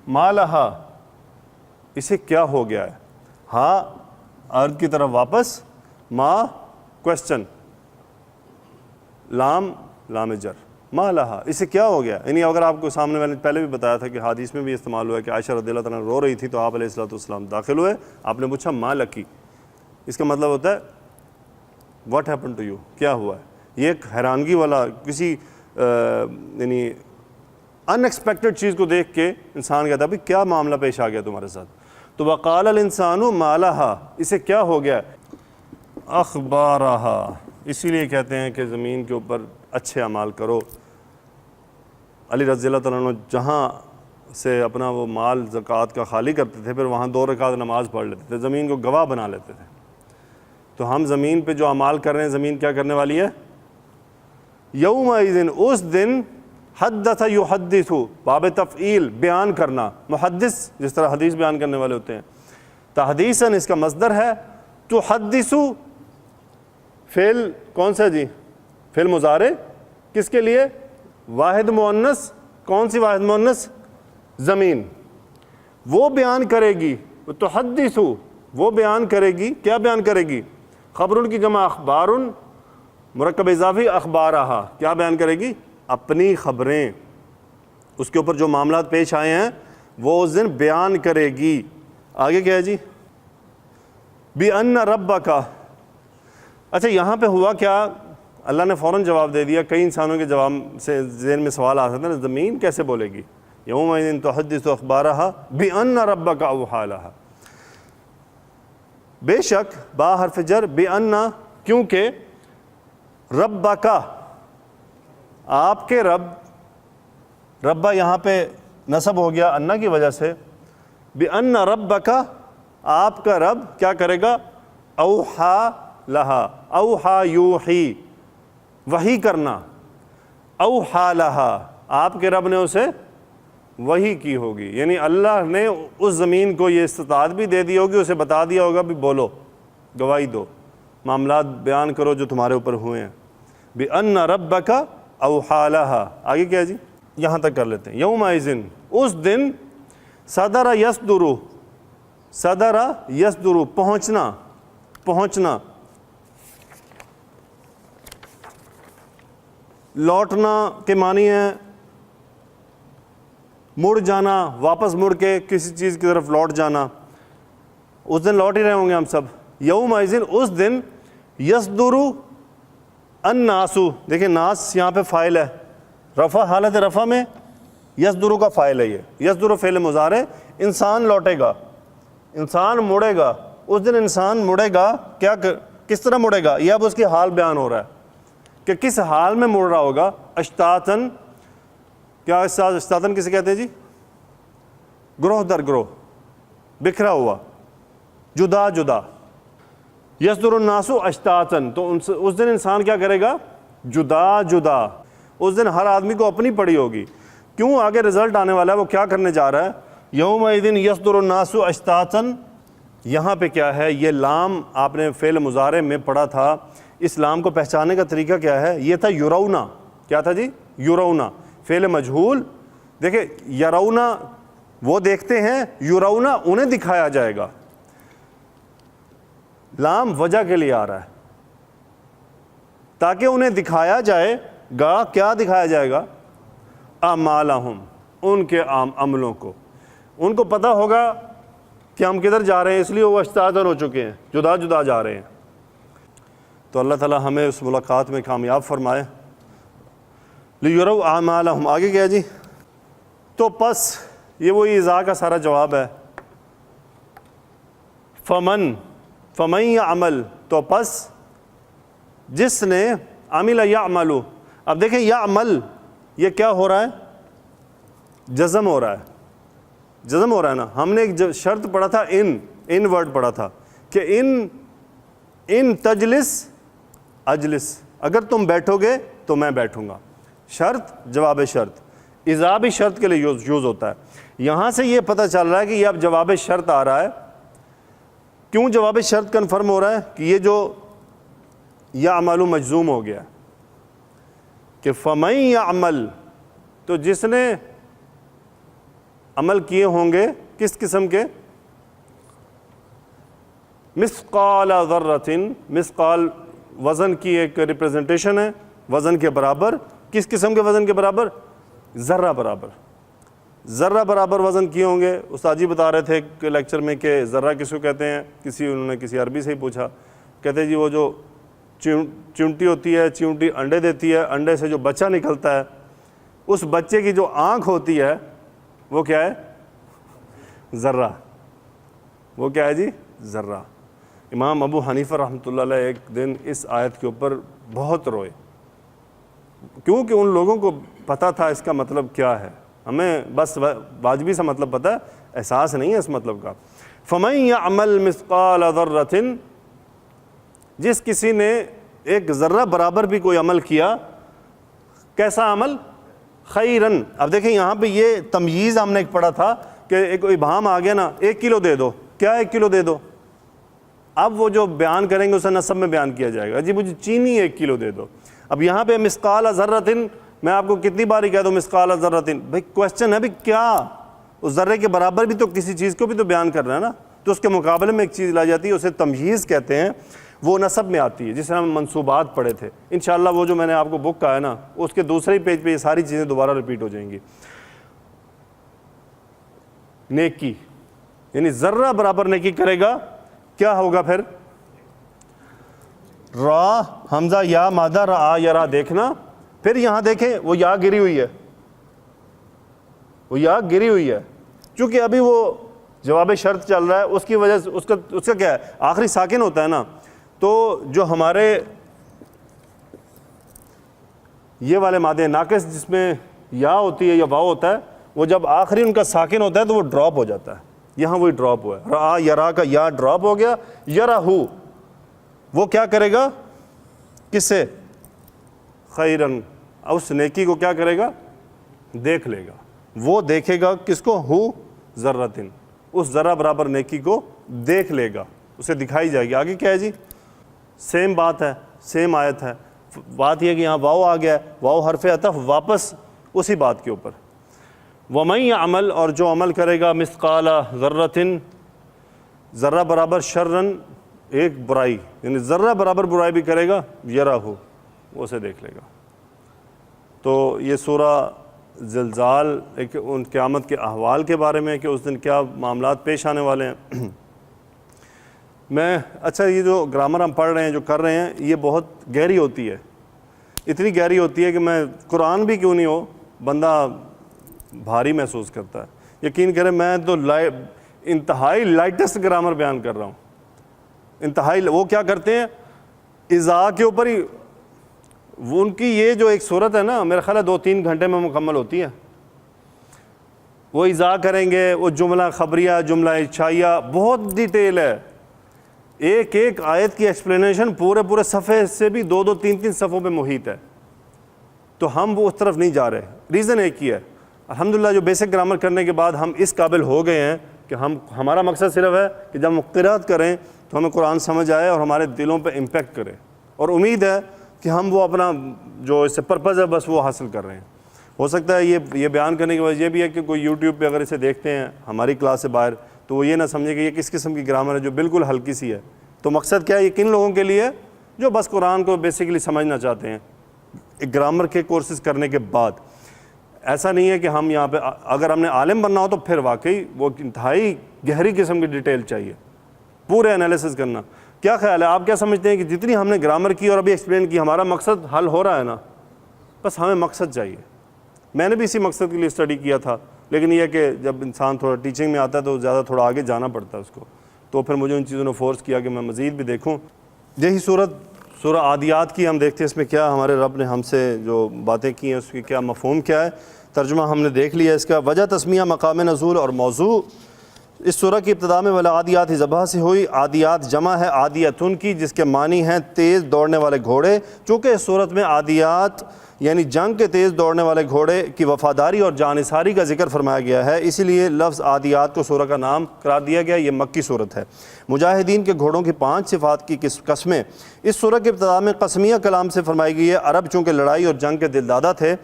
ما لہا، اسے کیا ہو گیا ہے؟ ہاں ارض کی طرف واپس، ما کوشچن، لام جر، ما لہا، اسے کیا ہو گیا؟ یعنی اگر آپ کو سامنے میں نے پہلے بھی بتایا تھا کہ حدیث میں بھی استعمال ہوا ہے کہ عائشہ رضی اللہ تعالیٰ رو رہی تھی تو آپ علیہ الصلوۃ والسلام داخل ہوئے، آپ نے پوچھا ما لکی. اس کا مطلب ہوتا ہے واٹ ہیپن ٹو یو، کیا ہوا ہے؟ یہ ایک حیرانگی والا، کسی یعنی ان ایکسپیکٹڈ چیز کو دیکھ کے انسان کہتا ہے بھائی کیا معاملہ پیش آ گیا تمہارے ساتھ. تو وقال الانسان ما لہا، اسے کیا ہو گیا؟ اخبارہا، اسی لیے کہتے ہیں کہ زمین کے اوپر اچھے اعمال کرو. علی رضی اللہ تعالیٰ عنہ جہاں سے اپنا وہ مال زکوٰۃ کا خالی کرتے تھے، پھر وہاں 2 رکعت نماز پڑھ لیتے تھے، زمین کو گواہ بنا لیتے تھے. تو ہم زمین پہ جو اعمال کر رہے ہیں، زمین کیا کرنے والی ہے؟ یومئذ، اس دن، حدث یحدث، باب تفعیل، بیان کرنا. محدث جس طرح حدیث بیان کرنے والے ہوتے ہیں. تحدیثاً اس کا مصدر ہے. تحدث فعل کون سا جی؟ فعل مضارع. کس کے لیے؟ واحد مؤنث. کون سی واحد مؤنث؟ زمین. وہ بیان کرے گی. تحدث، وہ بیان کرے گی. کیا بیان کرے گی؟ خبر کی جمع اخبار، مرکب اضافی اخبارہا. کیا بیان کرے گی؟ اپنی خبریں. اس کے اوپر جو معاملات پیش آئے ہیں وہ اس دن بیان کرے گی. آگے کیا ہے جی؟ بِأَنَّ رَبَّكَ. اچھا یہاں پہ ہوا کیا؟ اللہ نے فوراً جواب دے دیا. کئی انسانوں کے جواب سے ذہن میں سوال آ سکتا ہے، زمین کیسے بولے گی؟ یومئذ تحدث اخبارہا بِأَنَّ رَبَّكَ أَوحَىٰ لَهَا. بے شک، با حرف جر، بِأَنَّ، کیونکہ، رَبَّكَ، آپ کے رب. ربا یہاں پہ نصب ہو گیا انا کی وجہ سے. بِأَنَّ رَبَّكَ، آپ کا رب کیا کرے گا؟ اوحا لہا، اوحا یوحی، وحی کرنا. اوحا لہا، آپ کے رب نے اسے وحی کی ہوگی. یعنی اللہ نے اس زمین کو یہ استطاعت بھی دے دی ہوگی، اسے بتا دیا ہوگا بھی بولو، گواہی دو، معاملات بیان کرو جو تمہارے اوپر ہوئے ہیں. بِأَنَّ رَبَّكَ اوحا لہا. آگے کیا جی؟ یہاں تک کر لیتے ہیں. یومئذ، اس دن، صدر یصدر، صدر یصدر، پہنچنا. لوٹنا کے معنی ہے مڑ جانا، واپس مڑ کے کسی چیز کی طرف لوٹ جانا. اس دن لوٹ ہی رہے ہوں گے ہم سب. یومئذ، اس دن، یصدر الناس. دیکھیں ناس یہاں پہ فاعل ہے، رفع، حالت رفع میں یصدر کا فاعل ہے. یہ یصدر فعل مضارع. انسان لوٹے گا، انسان مڑے گا. اس دن انسان مڑے گا. کس طرح مڑے گا؟ یہ اب اس کی حال بیان ہو رہا ہے کہ کس حال میں مڑ رہا ہوگا. اشتاتن. کیا اشتاتن کسے کہتے ہیں جی؟ گروہ در گروہ، بکھرا ہوا، جدا جدا. یصدر الناس اشتاتن، تو اس دن انسان کیا کرے گا؟ جدا جدا. اس دن ہر آدمی کو اپنی پڑی ہوگی. کیوں؟ آگے رزلٹ آنے والا ہے. وہ کیا کرنے جا رہا ہے؟ یومئذ یصدر الناس اشتاتا. یہاں پہ کیا ہے؟ یہ لام آپ نے فعل مضارع میں پڑھا تھا. اس لام کو پہچاننے کا طریقہ کیا ہے؟ یہ تھا یرونا. کیا تھا جی؟ یرونا. فعل مجہول. دیکھیں یرونا وہ دیکھتے ہیں، یرونا انہیں دکھایا جائے گا. لام وجہ کے لیے آ رہا ہے تاکہ انہیں دکھایا جائے گا. کیا دکھایا جائے گا؟ اعمالہم، ان کے عملوں کو. ان کو پتہ ہوگا کہ ہم کدھر جا رہے ہیں، اس لیے وہ اشتاتن ہو چکے ہیں، جدا جدا جا رہے ہیں. تو اللہ تعالیٰ ہمیں اس ملاقات میں کامیاب فرمائے. لیروا اعمالہم. آگے کیا جی؟ تو پس یہ وہی اذا کا سارا جواب ہے. فمن یعمل، تو پس جس نے عمل یعمل. اب دیکھیں یعمل یہ کیا ہو رہا ہے؟ جزم ہو رہا ہے. جزم ہو رہا ہے نا. ہم نے ایک شرط پڑھا تھا، ان ورڈ پڑھا تھا کہ ان تجلس اجلس. اگر تم بیٹھو گے تو میں بیٹھوں گا. شرط جواب شرط. اذا بھی شرط کے لیے یوز ہوتا ہے. یہاں سے یہ پتہ چل رہا ہے کہ یہ اب جواب شرط آ رہا ہے. کیوں جواب شرط کنفرم ہو رہا ہے؟ کہ یہ جو یعمل مجزوم ہو گیا کہ فمن یعمل، تو جس نے عمل کیے ہوں گے کس قسم کے؟ مثقال ذرۃ. مثقال وزن کی ایک ریپریزنٹیشن ہے، وزن کے برابر. کس قسم کے وزن کے برابر؟ ذرہ برابر. ذرہ برابر وزن کیے ہوں گے. استاد جی بتا رہے تھے کہ لیکچر میں کہ ذرہ کس کو کہتے ہیں. انہوں نے کسی عربی سے ہی پوچھا. کہتے جی وہ جو چونٹی ہوتی ہے، چونٹی انڈے دیتی ہے، انڈے سے جو بچہ نکلتا ہے، اس بچے کی جو آنکھ ہوتی ہے وہ کیا ہے؟ ذرہ. وہ کیا ہے جی؟ ذرہ. امام ابو حنیفہ رحمۃ اللہ علیہ ایک دن اس آیت کے اوپر بہت روئے، کیونکہ ان لوگوں کو پتہ تھا اس کا مطلب کیا ہے. ہمیں بس واجبی سا مطلب پتہ ہے، احساس نہیں ہے اس مطلب کا. فمن یعمل مثقال ذرۃ، جس کسی نے ایک ذرہ برابر بھی کوئی عمل کیا. کیسا عمل؟ خیرن. اب دیکھیں یہاں پہ یہ تمییز ہم نے ایک پڑھا تھا کہ ایک ابہام آ گیا نا، 1 کلو دے دو. کیا 1 کلو دے دو؟ اب وہ جو بیان کریں گے اسے نسب میں بیان کیا جائے گا. جی مجھے چینی 1 کلو دے دو. اب یہاں پہ مثقال ذرۃ، میں آپ کو کتنی بار ہی کہہ دوں مثقال ذرۃ. بھائی کوشچن ہے بھائی کیا؟ اس ذرے کے برابر بھی تو کسی چیز کو بھی تو بیان کرنا ہے نا. تو اس کے مقابلے میں ایک چیز لا جاتی ہے، اسے تمہیز کہتے ہیں. وہ نسب میں آتی ہے، جس طرح ہم منصوبات پڑھے تھے. انشاءاللہ وہ جو میں نے آپ کو بک کہا ہے نا، اس کے دوسرے پیج پہ یہ ساری چیزیں دوبارہ ریپیٹ ہو جائیں گی. نیکی یعنی ذرہ برابر نیکی کرے گا، کیا ہوگا پھر؟ را حمزہ یا مادہ را یرا. دیکھنا پھر یہاں دیکھیں وہ یا گری ہوئی ہے، وہ یا گری ہوئی ہے چونکہ ابھی وہ جواب شرط چل رہا ہے. اس کی وجہ سے اس کا کیا ہے؟ آخری ساکن ہوتا ہے نا. تو جو ہمارے یہ والے مادے ناقص جس میں یا ہوتی ہے یا واو ہوتا ہے، وہ جب آخری ان کا ساکن ہوتا ہے تو وہ ڈراپ ہو جاتا ہے. یہاں وہی ڈراپ ہوا ہے. را یرا کا یا ڈراپ ہو گیا. یرہو وہ کیا کرے گا؟ کس سے؟ خیرن. اس نیکی کو کیا کرے گا؟ دیکھ لے گا. وہ دیکھے گا کس کو؟ ہو ذرۃ. اس ذرہ برابر نیکی کو دیکھ لے گا، اسے دکھائی جائے گی. آگے کیا ہے جی؟ سیم بات ہے، سیم آیت ہے. بات یہ کہ یہاں واو آ گیا ہے، واو حرف عطف واپس اسی بات کے اوپر. وَمَن یعمل، اور جو عمل کرے گا مثقال ذرۃ، ذرہ برابر شرن، ایک برائی، یعنی ذرہ برابر برائی بھی کرے گا، یرہو وہ اسے دیکھ لے گا. تو یہ سورہ زلزال ایک ان قیامت کے احوال کے بارے میں کہ اس دن کیا معاملات پیش آنے والے ہیں. اچھا یہ جو گرامر ہم پڑھ رہے ہیں، جو کر رہے ہیں، یہ بہت گہری ہوتی ہے. اتنی گہری ہوتی ہے کہ میں قرآن بھی کیوں نہیں ہو بندہ بھاری محسوس کرتا ہے. یقین کریں میں تو انتہائی لائٹسٹ گرامر بیان کر رہا ہوں. انتہائی وہ کیا کرتے ہیں اذا کے اوپر ہی، وہ ان کی یہ جو ایک صورت ہے نا، میرا خیال ہے 2-3 گھنٹے میں مکمل ہوتی ہے. وہ اذا کریں گے، وہ جملہ خبریہ، جملہ اشاریہ، بہت ڈیٹیل ہے. ایک ایک آیت کی ایکسپلینیشن پورے صفحے سے بھی 2-3 صفحوں پہ محیط ہے. تو ہم وہ اس طرف نہیں جا رہے. ریزن ایک ہی ہے, الحمدللہ جو بیسک گرامر کرنے کے بعد ہم اس قابل ہو گئے ہیں کہ ہمارا مقصد صرف ہے کہ جب ہم قرات کریں تو ہمیں قرآن سمجھ آئے اور ہمارے دلوں پہ امپیکٹ کرے, اور امید ہے کہ ہم وہ اپنا جو اس سے پرپز ہے بس وہ حاصل کر رہے ہیں. ہو سکتا ہے یہ بیان کرنے کی وجہ یہ بھی ہے کہ کوئی یوٹیوب پہ اگر اسے دیکھتے ہیں ہماری کلاس سے باہر تو وہ یہ نہ سمجھے کہ یہ کس قسم کی گرامر ہے جو بالکل ہلکی سی ہے. تو مقصد کیا ہے, یہ کن لوگوں کے لیے جو بس قرآن کو بیسیکلی سمجھنا چاہتے ہیں ایک گرامر کے کورسز کرنے کے بعد. ایسا نہیں ہے کہ ہم یہاں پہ اگر ہم نے عالم بننا ہو تو پھر واقعی وہ انتہائی گہری قسم کی ڈیٹیل چاہیے, پورے انالیسس کرنا. کیا خیال ہے, آپ کیا سمجھتے ہیں کہ جتنی ہم نے گرامر کی اور ابھی ایکسپلین کی ہمارا مقصد حل ہو رہا ہے نا؟ بس ہمیں مقصد چاہیے. میں نے بھی اسی مقصد کے لیے اسٹڈی کیا تھا, لیکن یہ کہ جب انسان تھوڑا ٹیچنگ میں آتا ہے تو زیادہ تھوڑا آگے جانا پڑتا ہے اس کو, تو پھر مجھے ان چیزوں نے فورس کیا کہ میں مزید بھی دیکھوں. یہی سورہ عادیات کی ہم دیکھتے ہیں, اس میں کیا ہمارے رب نے ہم سے جو باتیں کی ہیں اس کی کیا مفہوم کیا ہے. ترجمہ ہم نے دیکھ لیا اس کا. وجہ تسمیہ, مقام نزول اور موضوع. اس سورہ کی ابتدا میں والعادیات ذبح سے ہوئی. عادیات جمع ہے عادیتن کی, جس کے معنی ہیں تیز دوڑنے والے گھوڑے. چونکہ اس صورت میں عادیات یعنی جنگ کے تیز دوڑنے والے گھوڑے کی وفاداری اور جانثاری کا ذکر فرمایا گیا ہے, اسی لیے لفظ عادیات کو سورہ کا نام قرار دیا گیا. یہ مکی صورت ہے. مجاہدین کے گھوڑوں کی 5 صفات کی قسمیں اس سورہ کی ابتدا میں قسمیہ کلام سے فرمائی گئی ہے. عرب چونکہ لڑائی اور جنگ کے دلدادہ تھے,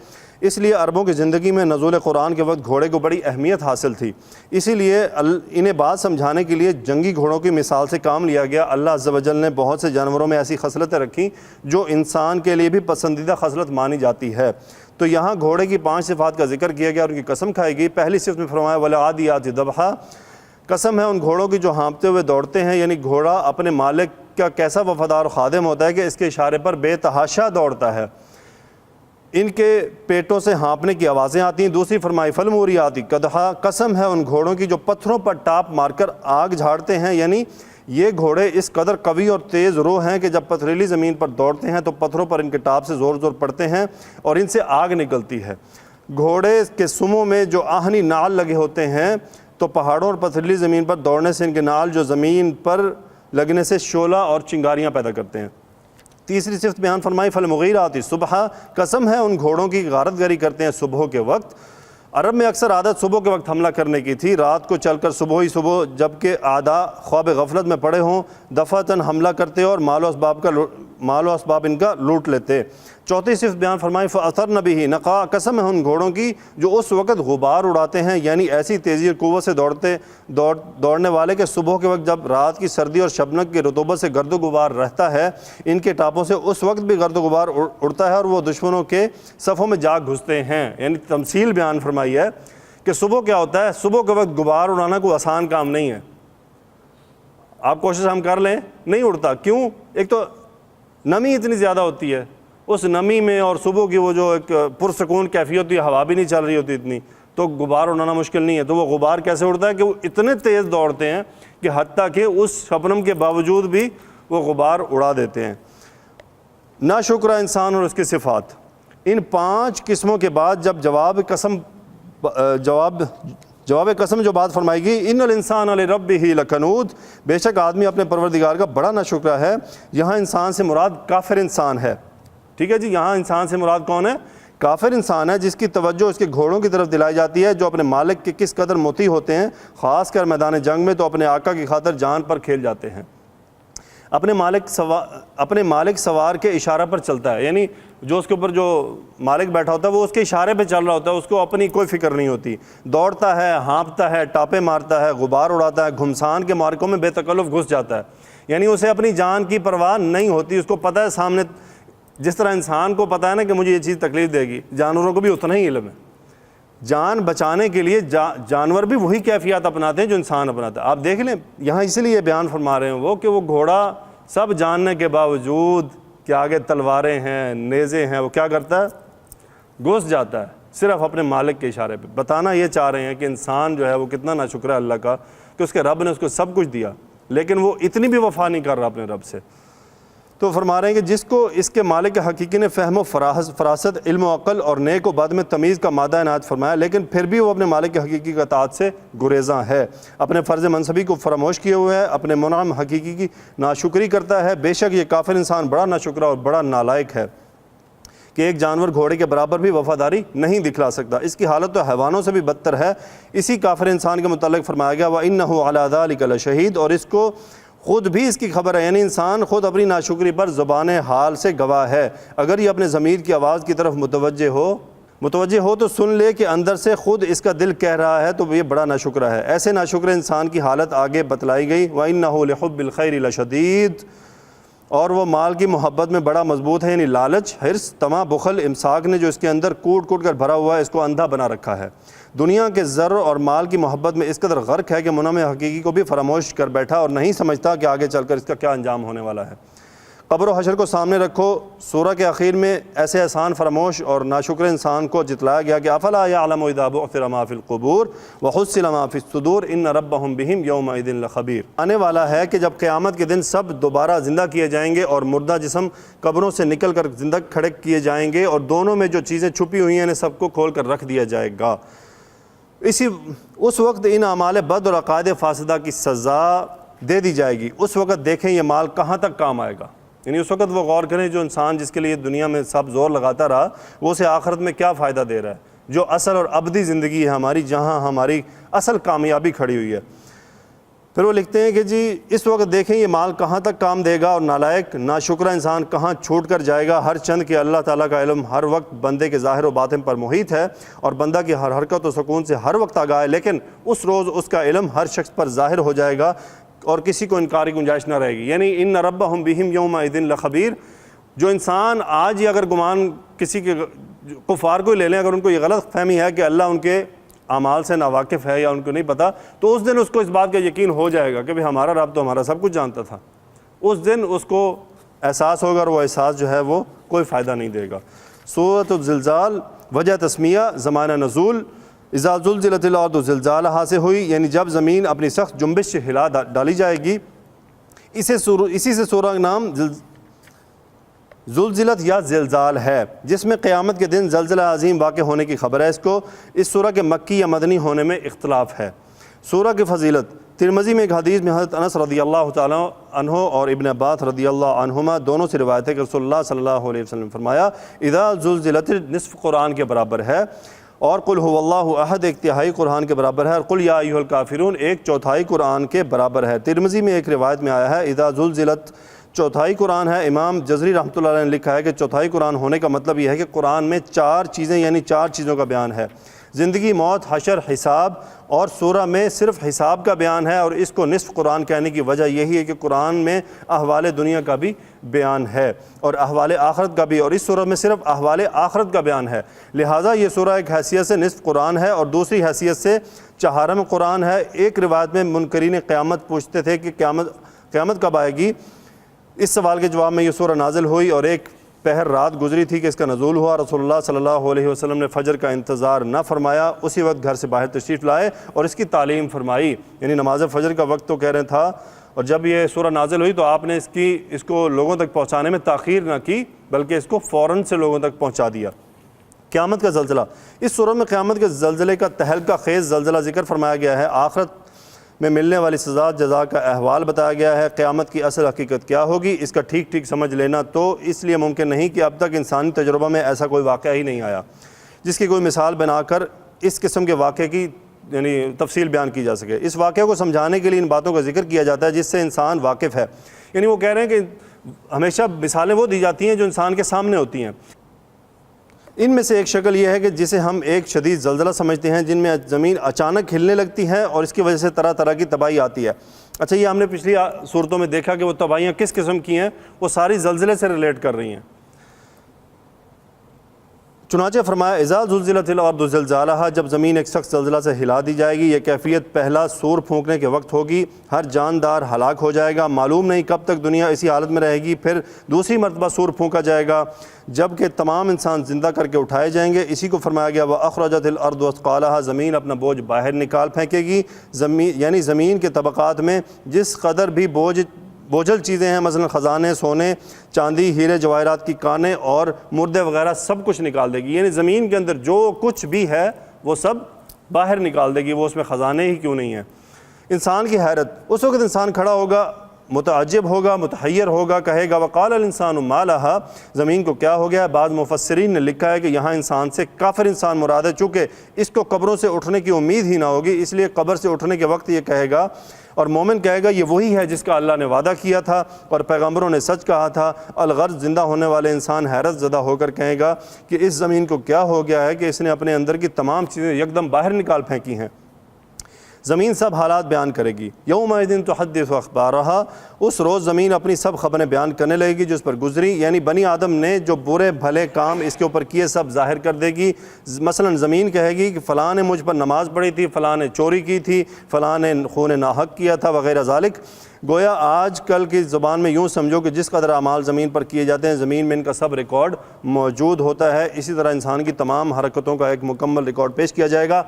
اس لیے عربوں کی زندگی میں نزول قرآن کے وقت گھوڑے کو بڑی اہمیت حاصل تھی. اسی لیے انہیں بات سمجھانے کے لیے جنگی گھوڑوں کی مثال سے کام لیا گیا. اللہ عز و جل نے بہت سے جانوروں میں ایسی خصلتیں رکھیں جو انسان کے لیے بھی پسندیدہ خصلت مانی جاتی ہے. تو یہاں گھوڑے کی 5 صفات کا ذکر کیا گیا اور ان کی قسم کھائی گئی. پہلی صفت میں فرمایا والعادیات ذبحا, قسم ہے ان گھوڑوں کی جو ہانپتے ہوئے دوڑتے ہیں. یعنی گھوڑا اپنے مالک کا کیسا وفادار و خادم ہوتا ہے کہ اس کے اشارے پر بے تحاشا دوڑتا ہے. ان کے پیٹوں سے ہانپنے کی آوازیں آتی ہیں. دوسری فرمائی فالموریات قدحا, قسم ہے ان گھوڑوں کی جو پتھروں پر ٹاپ مار کر آگ جھاڑتے ہیں. یعنی یہ گھوڑے اس قدر قوی اور تیز رو ہیں کہ جب پتھریلی زمین پر دوڑتے ہیں تو پتھروں پر ان کے ٹاپ سے زور زور پڑتے ہیں اور ان سے آگ نکلتی ہے. گھوڑے کے سموں میں جو آہنی نال لگے ہوتے ہیں تو پہاڑوں اور پتھریلی زمین پر دوڑنے سے ان کے نال جو زمین پر لگنے سے شعلہ اور چنگاریاں پیدا کرتے ہیں. تیسری صفت بیان فرمائی فالمغیرات صبحا, قسم ہے ان گھوڑوں کی غارت گری کرتے ہیں صبح کے وقت. عرب میں اکثر عادت صبح کے وقت حملہ کرنے کی تھی. رات کو چل کر صبح ہی صبح جبکہ اعداء خواب غفلت میں پڑے ہوں دفعتاً حملہ کرتے اور مال و اسباب ان کا لوٹ لیتے. چوتھی صفت بیان فرمائی فاثرن بہ نقا, قسم ہے ان گھوڑوں کی جو اس وقت غبار اڑاتے ہیں. یعنی ایسی تیزی اور قوت سے دوڑنے والے کہ صبح کے وقت جب رات کی سردی اور شبنک کی رطوبت سے گرد و غبار رہتا ہے ان کے ٹاپوں سے اس وقت بھی گرد و غبار اڑتا ہے اور وہ دشمنوں کے صفوں میں جا گھستے ہیں. یعنی تمثیل بیان فرمائی ہے کہ صبح کیا ہوتا ہے, صبح کے وقت غبار اڑانا کوئی آسان کام نہیں ہے. آپ کوشش ہم کر لیں نہیں اڑتا. کیوں؟ ایک تو نمی اتنی زیادہ ہوتی ہے, اس نمی میں اور صبح کی وہ جو ایک پرسکون کیفیت ہوتی ہے, ہوا بھی نہیں چل رہی ہوتی اتنی, تو غبار اڑانا مشکل نہیں ہے. تو وہ غبار کیسے اڑتا ہے کہ وہ اتنے تیز دوڑتے ہیں کہ حتیٰ کہ اس شبنم کے باوجود بھی وہ غبار اڑا دیتے ہیں. ناشکرہ انسان اور اس کی صفات. ان 5 قسموں کے بعد جب جواب قسم جو بات فرمائی گئی ان الانسان لربہ لکنود, بے شک آدمی اپنے پروردگار کا بڑا ناشکرا ہے. یہاں انسان سے مراد کافر انسان ہے. ٹھیک ہے جی, یہاں انسان سے مراد کون ہے؟ کافر انسان ہے جس کی توجہ اس کے گھوڑوں کی طرف دلائی جاتی ہے جو اپنے مالک کے کس قدر مطیع ہوتے ہیں. خاص کر میدان جنگ میں تو اپنے آقا کی خاطر جان پر کھیل جاتے ہیں. اپنے مالک سوار کے اشارہ پر چلتا ہے. یعنی جو اس کے اوپر جو مالک بیٹھا ہوتا ہے وہ اس کے اشارے پہ چل رہا ہوتا ہے, اس کو اپنی کوئی فکر نہیں ہوتی. دوڑتا ہے, ہانپتا ہے, ٹاپے مارتا ہے, غبار اڑاتا ہے, گھمسان کے مارکوں میں بے تکلف گھس جاتا ہے. یعنی اسے اپنی جان کی پرواہ نہیں ہوتی. اس کو پتہ ہے سامنے, جس طرح انسان کو پتہ ہے نا کہ مجھے یہ چیز تکلیف دے گی, جانوروں کو بھی اتنا ہی علم ہے. جان بچانے کے لیے جانور بھی وہی کیفیات اپناتے ہیں جو انسان اپناتا ہے. آپ دیکھ لیں یہاں اس لیے بیان فرما رہے ہیں وہ کہ وہ گھوڑا سب جاننے کے باوجود کہ آگے تلواریں ہیں, نیزے ہیں, وہ کیا کرتا ہے؟ گھس جاتا ہے صرف اپنے مالک کے اشارے پہ. بتانا یہ چاہ رہے ہیں کہ انسان جو ہے وہ کتنا ناشکر ہے اللہ کا کہ اس کے رب نے اس کو سب کچھ دیا لیکن وہ اتنی بھی وفا نہیں کر رہا اپنے رب سے. تو فرما رہے ہیں کہ جس کو اس کے مالک حقیقی نے فہم و فراست, علم و عقل اور نیک و بد میں تمیز کا مادہ عنایت فرمایا, لیکن پھر بھی وہ اپنے مالک حقیقی کا اطاعت سے گریزاں ہے. اپنے فرض منصبی کو فراموش کیے ہوئے ہے, اپنے منعم حقیقی کی ناشکری کرتا ہے. بے شک یہ کافر انسان بڑا ناشکرا اور بڑا نالائق ہے. کہ ایک جانور گھوڑے کے برابر بھی وفاداری نہیں دکھلا سکتا، اس کی حالت تو حیوانوں سے بھی بدتر ہے۔ اسی کافر انسان کے متعلق فرمایا گیا وَإِنَّهُ عَلَى ذَلِكَ لَشَهِيدٌ، اور اس کو خود بھی اس کی خبر ہے، یعنی انسان خود اپنی ناشکری پر زبان حال سے گواہ ہے۔ اگر یہ اپنے ضمیر کی آواز کی طرف متوجہ ہو تو سن لے کہ اندر سے خود اس کا دل کہہ رہا ہے تو یہ بڑا ناشکرہ ہے۔ ایسے ناشکر انسان کی حالت آگے بتلائی گئی وَإِنَّهُ لِحُبِّ الْخَيْرِ لَشَدِيدٌ، اور وہ مال کی محبت میں بڑا مضبوط ہے، یعنی لالچ، حرص، طمع، بخل، امساک نے جو اس کے اندر کوٹ کوٹ کر بھرا ہوا ہے اس کو اندھا بنا رکھا ہے۔ دنیا کے زر اور مال کی محبت میں اس قدر غرق ہے کہ منعم حقیقی کو بھی فراموش کر بیٹھا اور نہیں سمجھتا کہ آگے چل کر اس کا کیا انجام ہونے والا ہے۔ قبر و حشر کو سامنے رکھو، سورہ کے اخیر میں ایسے احسان فراموش اور ناشکر انسان کو جتلایا گیا کہ افلا یعلم اذا بعثر ما فی القبور وحصل ما فی الصدور ان ربهم بهم یومئذ لخبیر۔ آنے والا ہے کہ جب قیامت کے دن سب دوبارہ زندہ کیے جائیں گے اور مردہ جسم قبروں سے نکل کر زندہ کھڑے کیے جائیں گے اور دونوں میں جو چیزیں چھپی ہوئی ہیں انہیں سب کو کھول کر رکھ دیا جائے گا۔ اس وقت ان اعمال بد اور عقائد فاسدہ کی سزا دے دی جائے گی۔ اس وقت دیکھیں یہ مال کہاں تک کام آئے گا، یعنی اس وقت وہ غور کریں جو انسان جس کے لیے دنیا میں سب زور لگاتا رہا وہ اسے آخرت میں کیا فائدہ دے رہا ہے، جو اصل اور ابدی زندگی ہے ہماری، جہاں ہماری اصل کامیابی کھڑی ہوئی ہے۔ پھر وہ لکھتے ہیں کہ جی اس وقت دیکھیں یہ مال کہاں تک کام دے گا اور نالائق ناشکرہ انسان کہاں چھوٹ کر جائے گا۔ ہر چند کہ اللہ تعالیٰ کا علم ہر وقت بندے کے ظاہر و باطن پر محیط ہے اور بندہ کی ہر حرکت و سکون سے ہر وقت آگاہ ہے، لیکن اس روز اس کا علم ہر شخص پر ظاہر ہو جائے گا اور کسی کو انکار کی گنجائش نہ رہے گی۔ یعنی ان ربهم بهم یومئذ لخبیر، جو انسان آج ہی اگر گمان کسی کے کفار کو لے لیں، اگر ان کو یہ غلط فہمی ہے کہ اللہ ان کے اعمال سے ناواقف ہے یا ان کو نہیں پتہ، تو اس دن اس کو اس بات کا یقین ہو جائے گا کہ بھی ہمارا رب تو ہمارا سب کچھ جانتا تھا۔ اس دن اس کو احساس ہوگا اور وہ احساس جو ہے وہ کوئی فائدہ نہیں دے گا۔ سورۃ الزلزال، وجہ تسمیہ، زمانہ نزول، اذا زلزلت الارض زلزالہا سے ہوئی، یعنی جب زمین اپنی سخت جنبش سے ہلا ڈالی جائے گی۔ اسی سے سورہ کا نام زلزلت یا زلزال ہے، جس میں قیامت کے دن زلزلہ عظیم واقع ہونے کی خبر ہے۔ اس سورہ کے مکی یا مدنی ہونے میں اختلاف ہے۔ سورہ کی فضیلت، ترمذی میں ایک حدیث میں حضرت انس رضی اللہ تعالیٰ عنہ اور ابن عباس رضی اللہ عنہما دونوں سے روایت ہے کہ رسول اللہ صلی اللہ علیہ وسلم نے فرمایا اذا زلزلت نصف قرآن کے برابر ہے، اور قل هو اللہ احد ایک تہائی قرآن کے برابر ہے، اور قل یا ایھا الکافرون ایک چوتھائی قرآن کے برابر ہے۔ ترمذی میں ایک روایت میں آیا ہے اذا زلزلت چوتھائی قرآن ہے۔ امام جزری رحمۃ اللہ علیہ نے لکھا ہے کہ چوتھائی قرآن ہونے کا مطلب یہ ہے کہ قرآن میں 4 چیزیں یعنی 4 چیزوں کا بیان ہے، زندگی، موت، حشر، حساب، اور سورہ میں صرف حساب کا بیان ہے، اور اس کو نصف قرآن کہنے کی وجہ یہی ہے کہ قرآن میں احوال دنیا کا بھی بیان ہے اور احوال آخرت کا بھی، اور اس سورہ میں صرف احوال آخرت کا بیان ہے، لہٰذا یہ سورہ ایک حیثیت سے نصف قرآن ہے اور دوسری حیثیت سے 4واں قرآن ہے۔ ایک روایت میں منکرین قیامت پوچھتے تھے کہ قیامت کب آئے گی؟ اس سوال کے جواب میں یہ سورہ نازل ہوئی اور ایک پہر رات گزری تھی کہ اس کا نزول ہوا۔ رسول اللہ صلی اللہ علیہ وسلم نے فجر کا انتظار نہ فرمایا، اسی وقت گھر سے باہر تشریف لائے اور اس کی تعلیم فرمائی، یعنی نماز فجر کا وقت تو کہہ رہے تھا، اور جب یہ سورہ نازل ہوئی تو آپ نے اس کو لوگوں تک پہنچانے میں تاخیر نہ کی بلکہ اس کو فوراً سے لوگوں تک پہنچا دیا۔ قیامت کا زلزلہ، اس سورہ میں قیامت کے زلزلے کا تہلکہ خیز زلزلہ ذکر فرمایا گیا ہے، آخرت میں ملنے والی سزا جزا کا احوال بتایا گیا ہے، قیامت کی اصل حقیقت کیا ہوگی اس کا ٹھیک سمجھ لینا تو اس لیے ممکن نہیں کہ اب تک انسانی تجربہ میں ایسا کوئی واقعہ ہی نہیں آیا جس کی کوئی مثال بنا کر اس قسم کے واقعے کی یعنی تفصیل بیان کی جا سکے۔ اس واقعے کو سمجھانے کے لیے ان باتوں کا ذکر کیا جاتا ہے جس سے انسان واقف ہے، یعنی وہ کہہ رہے ہیں کہ ہمیشہ مثالیں وہ دی جاتی ہیں جو انسان کے سامنے ہوتی ہیں۔ ان میں سے ایک شکل یہ ہے کہ جسے ہم ایک شدید زلزلہ سمجھتے ہیں، جن میں زمین اچانک ہلنے لگتی ہے اور اس کی وجہ سے طرح طرح کی تباہی آتی ہے۔ اچھا، یہ ہم نے پچھلی صورتوں میں دیکھا کہ وہ تباہیاں کس قسم کی ہیں، وہ ساری زلزلے سے ریلیٹ کر رہی ہیں۔ چنانچہ فرمایا اذا زلزلت الارض زلزالہا، جب زمین ایک سخت زلزلہ سے ہلا دی جائے گی، یہ کیفیت پہلا سور پھونکنے کے وقت ہوگی، ہر جاندار ہلاک ہو جائے گا، معلوم نہیں کب تک دنیا اسی حالت میں رہے گی، پھر دوسری مرتبہ سور پھونکا جائے گا جب کہ تمام انسان زندہ کر کے اٹھائے جائیں گے۔ اسی کو فرمایا گیا وَأَخْرَجَتِ الْأَرْضُ أَثْقَالَهَا، زمین اپنا بوجھ باہر نکال پھینکے گی، یعنی زمین کے طبقات میں جس قدر بھی بوجھل چیزیں ہیں، مثلا خزانے، سونے، چاندی، ہیرے جواہرات کی کانیں اور مردے وغیرہ سب کچھ نکال دے گی، یعنی زمین کے اندر جو کچھ بھی ہے وہ سب باہر نکال دے گی، وہ اس میں خزانے ہی کیوں نہیں ہیں۔ انسان کی حیرت، اس وقت انسان کھڑا ہوگا متعجب ہوگا، متحیر ہوگا، کہے گا وقال الانسان ما لہا، زمین کو کیا ہو گیا ہے۔ بعض مفسرین نے لکھا ہے کہ یہاں انسان سے کافر انسان مراد ہے، چونکہ اس کو قبروں سے اٹھنے کی امید ہی نہ ہوگی، اس لیے قبر سے اٹھنے کے وقت یہ کہے گا، اور مومن کہے گا یہ وہی ہے جس کا اللہ نے وعدہ کیا تھا اور پیغمبروں نے سچ کہا تھا۔ الغرض زندہ ہونے والے انسان حیرت زدہ ہو کر کہے گا کہ اس زمین کو کیا ہو گیا ہے کہ اس نے اپنے اندر کی تمام چیزیں یکدم باہر نکال پھینکی ہیں۔ زمین سب حالات بیان کرے گی۔ یومئذ تحدث اخبارہا، اس روز زمین اپنی سب خبریں بیان کرنے لگے گی جو اس پر گزری، یعنی بنی آدم نے جو برے بھلے کام اس کے اوپر کیے سب ظاہر کر دے گی۔ مثلا زمین کہے گی کہ فلاں نے مجھ پر نماز پڑھی تھی، فلاں نے چوری کی تھی، فلاں نے خون ناحق کیا تھا وغیرہ ذالک۔ گویا آج کل کی زبان میں یوں سمجھو کہ جس قدر اعمال زمین پر کیے جاتے ہیں زمین میں ان کا سب ریکارڈ موجود ہوتا ہے۔ اسی طرح انسان کی تمام حرکتوں کا ایک مکمل ریکارڈ پیش کیا جائے گا۔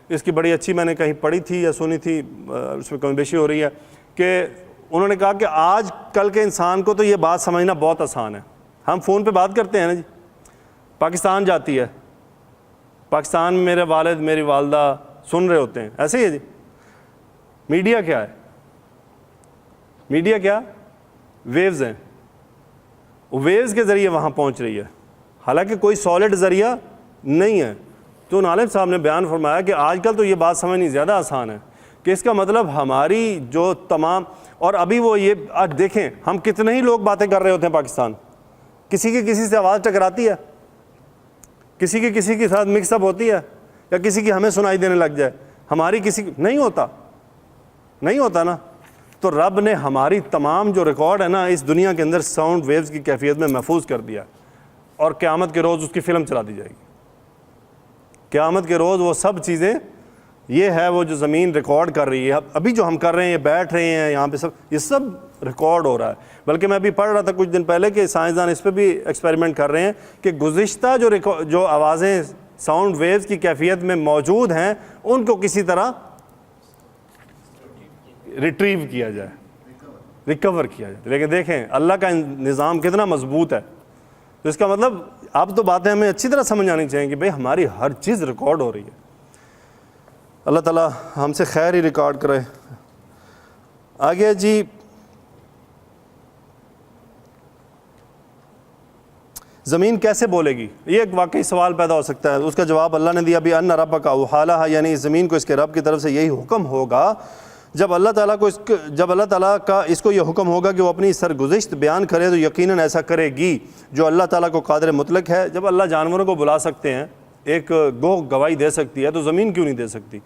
اس کی بڑی اچھی میں نے کہیں پڑھی تھی یا سنی تھی، اس میں کمی بیشی ہو رہی ہے کہ انہوں نے کہا کہ آج کل کے انسان کو تو یہ بات سمجھنا بہت آسان ہے۔ ہم فون پہ بات کرتے ہیں نا جی، پاکستان جاتی ہے، پاکستان میں میرے والد میری والدہ سن رہے ہوتے ہیں، ایسے ہی ہے جی۔ میڈیا کیا ہے؟ میڈیا کیا؟ ویوز ہیں، ویوز کے ذریعے وہاں پہنچ رہی ہے، حالانکہ کوئی سالڈ ذریعہ نہیں ہے۔ تو عالم صاحب نے بیان فرمایا کہ آج کل تو یہ بات سمجھنی زیادہ آسان ہے کہ اس کا مطلب ہماری جو تمام، اور ابھی وہ یہ آج دیکھیں ہم کتنے ہی لوگ باتیں کر رہے ہوتے ہیں پاکستان، کسی کی کسی سے آواز ٹکراتی ہے، کسی کی کسی کے ساتھ مکس اپ ہوتی ہے، یا کسی کی ہمیں سنائی دینے لگ جائے، ہماری کسی کی نہیں ہوتا نا۔ تو رب نے ہماری تمام جو ریکارڈ ہے نا اس دنیا کے اندر ساؤنڈ ویوز کی کیفیت میں محفوظ کر دیا، اور قیامت کے روز اس کی فلم چلا دی جائے گی۔ قیامت کے روز وہ سب چیزیں، یہ ہے وہ جو زمین ریکارڈ کر رہی ہے، ابھی جو ہم کر رہے ہیں، یہ بیٹھ رہے ہیں یہاں پہ، سب یہ سب ریکارڈ ہو رہا ہے۔ بلکہ میں ابھی پڑھ رہا تھا کچھ دن پہلے کہ سائنسدان اس پہ بھی ایکسپیریمنٹ کر رہے ہیں کہ گزشتہ جو آوازیں ساؤنڈ ویوز کی کیفیت میں موجود ہیں ان کو کسی طرح ریٹریو کیا جائے، ریکور کیا جائے۔ لیکن دیکھیں اللہ کا نظام کتنا مضبوط ہے۔ تو اس کا مطلب اب تو باتیں ہمیں اچھی طرح سمجھ آنی چاہیے کہ بھئی ہماری ہر چیز ریکارڈ ہو رہی ہے۔ اللہ تعالیٰ ہم سے خیر ہی ریکارڈ کرے۔ آگے جی، زمین کیسے بولے گی؟ یہ ایک واقعی سوال پیدا ہو سکتا ہے۔ اس کا جواب اللہ نے دیا بھی ان ربک اوحی لہا، یعنی اس زمین کو اس کے رب کی طرف سے یہی حکم ہوگا جب اللہ تعالیٰ کا اس کو یہ حکم ہوگا کہ وہ اپنی سرگزشت بیان کرے تو یقیناً ایسا کرے گی جو اللہ تعالیٰ کو قادر مطلق ہے۔ جب اللہ جانوروں کو بلا سکتے ہیں، ایک گواہی دے سکتی ہے، تو زمین کیوں نہیں دے سکتی؟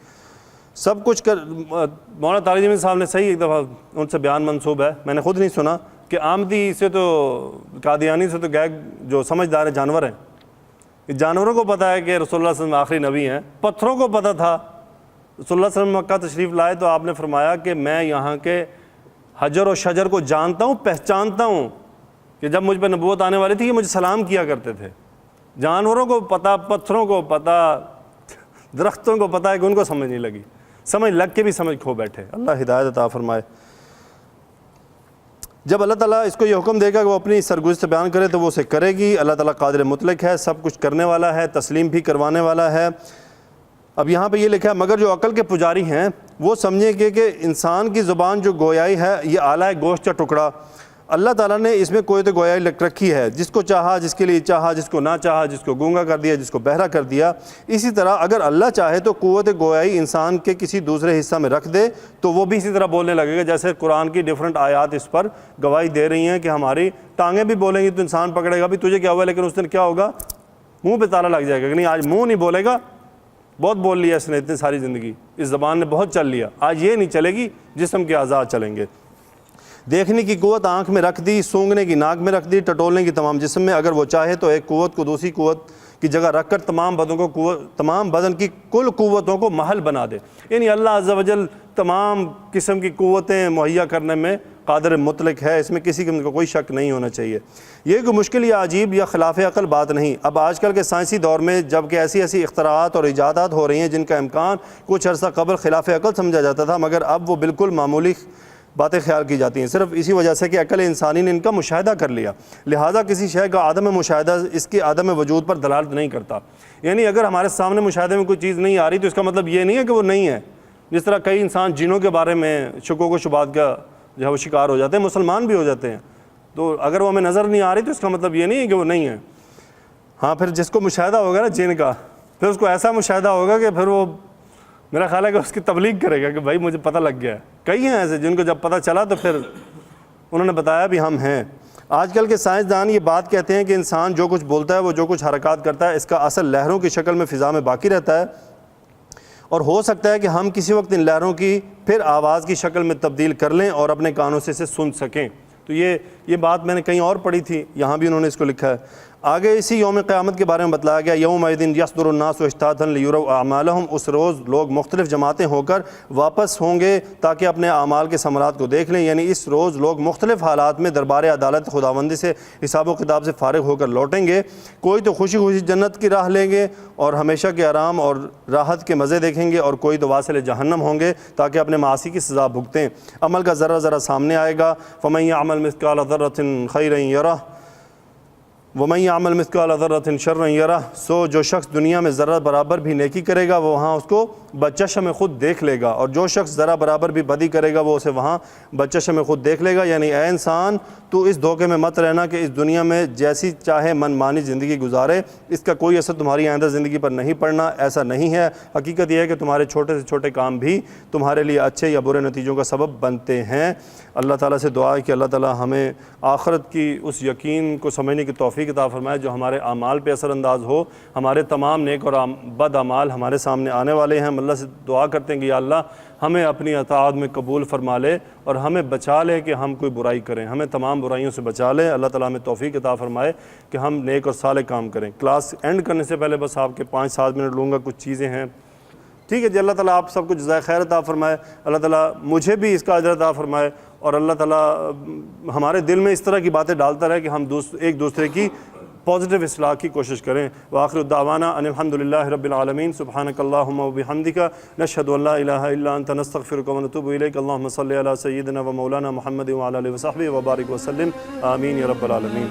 سب کچھ مولانا طارق جمیل صاحب نے صحیح ایک دفعہ ان سے بیان منسوب ہے، میں نے خود نہیں سنا، کہ آمدی سے تو قادیانی سے تو گئے جو سمجھدار جانور ہیں، جانوروں کو پتہ ہے کہ رسول اللہ صلی اللہ علیہ وسلم آخری نبی ہیں، پتھروں کو پتہ تھا۔ رسول اللہ صلی اللہ علیہ وسلم مکہ تشریف لائے تو آپ نے فرمایا کہ میں یہاں کے حجر و شجر کو جانتا ہوں، پہچانتا ہوں، کہ جب مجھ پہ نبوت آنے والی تھی یہ مجھے سلام کیا کرتے تھے۔ جانوروں کو پتہ، پتھروں کو پتہ، درختوں کو پتہ ہے کہ ان کو سمجھ نہیں لگی، سمجھ لگ کے بھی سمجھ کھو بیٹھے۔ اللہ ہدایت عطا فرمائے۔ جب اللہ تعالیٰ اس کو یہ حکم دے گا کہ وہ اپنی سرگزشت سے بیان کرے تو وہ اسے کرے گی۔ اللہ تعالیٰ قادر مطلق ہے، سب کچھ کرنے والا ہے، تسلیم بھی کروانے والا ہے۔ اب یہاں پہ یہ لکھا ہے مگر جو عقل کے پجاری ہیں وہ سمجھیں کہ انسان کی زبان جو گویائی ہے یہ آلہ گوشت کا ٹکڑا، اللہ تعالیٰ نے اس میں قوت گویائی رکھی ہے، جس کو چاہا، جس کے لیے چاہا، جس کو نہ چاہا، جس کو گونگا کر دیا، جس کو بہرا کر دیا۔ اسی طرح اگر اللہ چاہے تو قوت گویائی انسان کے کسی دوسرے حصہ میں رکھ دے تو وہ بھی اسی طرح بولنے لگے گا، جیسے قرآن کی ڈیفرنٹ آیات اس پر گواہی دے رہی ہیں کہ ہماری ٹانگیں بھی بولیں گی تو انسان پکڑے گا بھی تجھے کیا ہوا، لیکن اس دن کیا ہوگا، منہ پہ تالا لگ جائے گا کہ نہیں آج منہ نہیں بولے گا، بہت بول لیا اس نے اتنی ساری زندگی، اس زبان نے بہت چل لیا، آج یہ نہیں چلے گی، جسم کے اعضاء چلیں گے۔ دیکھنے کی قوت آنکھ میں رکھ دی، سونگنے کی ناک میں رکھ دی، ٹٹولنے کی تمام جسم میں، اگر وہ چاہے تو ایک قوت کو دوسری قوت کی جگہ رکھ کر تمام بدن کی کل قوتوں کو محل بنا دے۔ یعنی اللہ عز و جل تمام قسم کی قوتیں مہیا کرنے میں قادر مطلق ہے، اس میں کسی قسم کا کوئی شک نہیں ہونا چاہیے۔ یہ کوئی مشکل یا عجیب یا خلاف عقل بات نہیں۔ اب آج کل کے سائنسی دور میں جب کہ ایسی اختراعات اور ایجادات ہو رہی ہیں جن کا امکان کچھ عرصہ قبل خلاف عقل سمجھا جاتا تھا، مگر اب وہ بالکل معمولی باتیں خیال کی جاتی ہیں، صرف اسی وجہ سے کہ عقل انسانی نے ان کا مشاہدہ کر لیا، لہٰذا کسی شے کا عدم مشاہدہ اس کے عدم وجود پر دلالت نہیں کرتا۔ یعنی اگر ہمارے سامنے مشاہدے میں کوئی چیز نہیں آ رہی تو اس کا مطلب یہ نہیں ہے کہ وہ نہیں ہے۔ جس طرح کئی انسان جنوں کے بارے میں شکوک و شبہات کا جو ہے وہ شکار ہو جاتے ہیں، مسلمان بھی ہو جاتے ہیں. تو اگر وہ ہمیں نظر نہیں آ رہی تو اس کا مطلب یہ نہیں ہے کہ وہ نہیں ہے. ہاں پھر جس کو مشاہدہ ہوگا نا جن کا، پھر اس کو ایسا مشاہدہ ہوگا کہ پھر وہ میرا خیال ہے کہ اس کی تبلیغ کرے گا کہ بھائی مجھے پتہ لگ گیا ہے. کئی ہیں ایسے جن کو جب پتہ چلا تو پھر انہوں نے بتایا بھی ہم ہیں. آج کل کے سائنسدان یہ بات کہتے ہیں کہ انسان جو کچھ بولتا ہے، وہ جو کچھ حرکات کرتا ہے، اس کا اثر لہروں کی شکل میں فضا میں باقی رہتا ہے، اور ہو سکتا ہے کہ ہم کسی وقت ان لہروں کی پھر آواز کی شکل میں تبدیل کر لیں اور اپنے کانوں سے اسے سن سکیں. تو یہ بات میں نے کہیں اور پڑھی تھی، یہاں بھی انہوں نے اس کو لکھا ہے. آگے اسی یوم قیامت کے بارے میں بتلایا گیا، یومئذ یصدر الناس اشتاتا لیروا اعمالهم، اس روز لوگ مختلف جماعتیں ہو کر واپس ہوں گے تاکہ اپنے اعمال کے ثمرات کو دیکھ لیں. یعنی اس روز لوگ مختلف حالات میں دربار عدالت خداوندی سے حساب و کتاب سے فارغ ہو کر لوٹیں گے. کوئی تو خوشی خوشی جنت کی راہ لیں گے اور ہمیشہ کے آرام اور راحت کے مزے دیکھیں گے، اور کوئی تو واصل جہنم ہوں گے تاکہ اپنے معاصی کی سزا بھگتیں. عمل کا ذرہ ذرہ سامنے آئے گا. فمن یعمل مثقال ذرۃ خیرا یرہ ومن یعمل مثقال ذرۃ شرا یرہ، سو جو شخص دنیا میں ذرہ برابر بھی نیکی کرے گا وہ وہاں اس کو بچشم خود دیکھ لے گا، اور جو شخص ذرہ برابر بھی بدی کرے گا وہ اسے وہاں بچشم خود دیکھ لے گا. یعنی اے انسان تو اس دھوکے میں مت رہنا کہ اس دنیا میں جیسی چاہے من مانی زندگی گزارے، اس کا کوئی اثر تمہاری آئندہ زندگی پر نہیں پڑنا. ایسا نہیں ہے. حقیقت یہ ہے کہ تمہارے چھوٹے سے چھوٹے کام بھی تمہارے لیے اچھے یا برے نتیجوں کا سبب بنتے ہیں. اللہ تعالیٰ سے دعا ہے کہ اللہ تعالیٰ ہمیں آخرت کی اس یقین کو سمجھنے کی توفیق عطا فرمائے جو ہمارے اعمال پہ اثر انداز ہو. ہمارے تمام نیک اور بد اعمال ہمارے سامنے آنے والے ہیں. ہم اللہ سے دعا کرتے ہیں کہ یا اللہ ہمیں اپنی اطاعت میں قبول فرما لے اور ہمیں بچا لے کہ ہم کوئی برائی کریں. ہمیں تمام برائیوں سے بچا لے. اللہ تعالیٰ ہمیں توفیق عطا فرمائے کہ ہم نیک اور صالح کام کریں. کلاس اینڈ کرنے سے پہلے بس آپ کے 5-7 منٹ لوں گا، کچھ چیزیں ہیں. ٹھیک ہے جی. اللہ تعالیٰ آپ سب کو جزائے خیر عطا فرمائے. اللہ تعالیٰ مجھے بھی اس کا اجر عطا فرمائے، اور اللہ تعالیٰ ہمارے دل میں اس طرح کی باتیں ڈالتا رہے کہ ہم ایک دوسرے کی پازیٹیو اصلاح کی کوشش کریں. وآخر دعوانا ان الحمد للہ رب العالمین. سبحانک اللہم وبحمدک نشہد ان لا الہ الا انت نستغفرک ونتوب الیک. اللہم صلی علی سیدنا و مولانا محمد وعلی آلہ وصحبہ وبارک وسلم. آمین یا رب العالمین.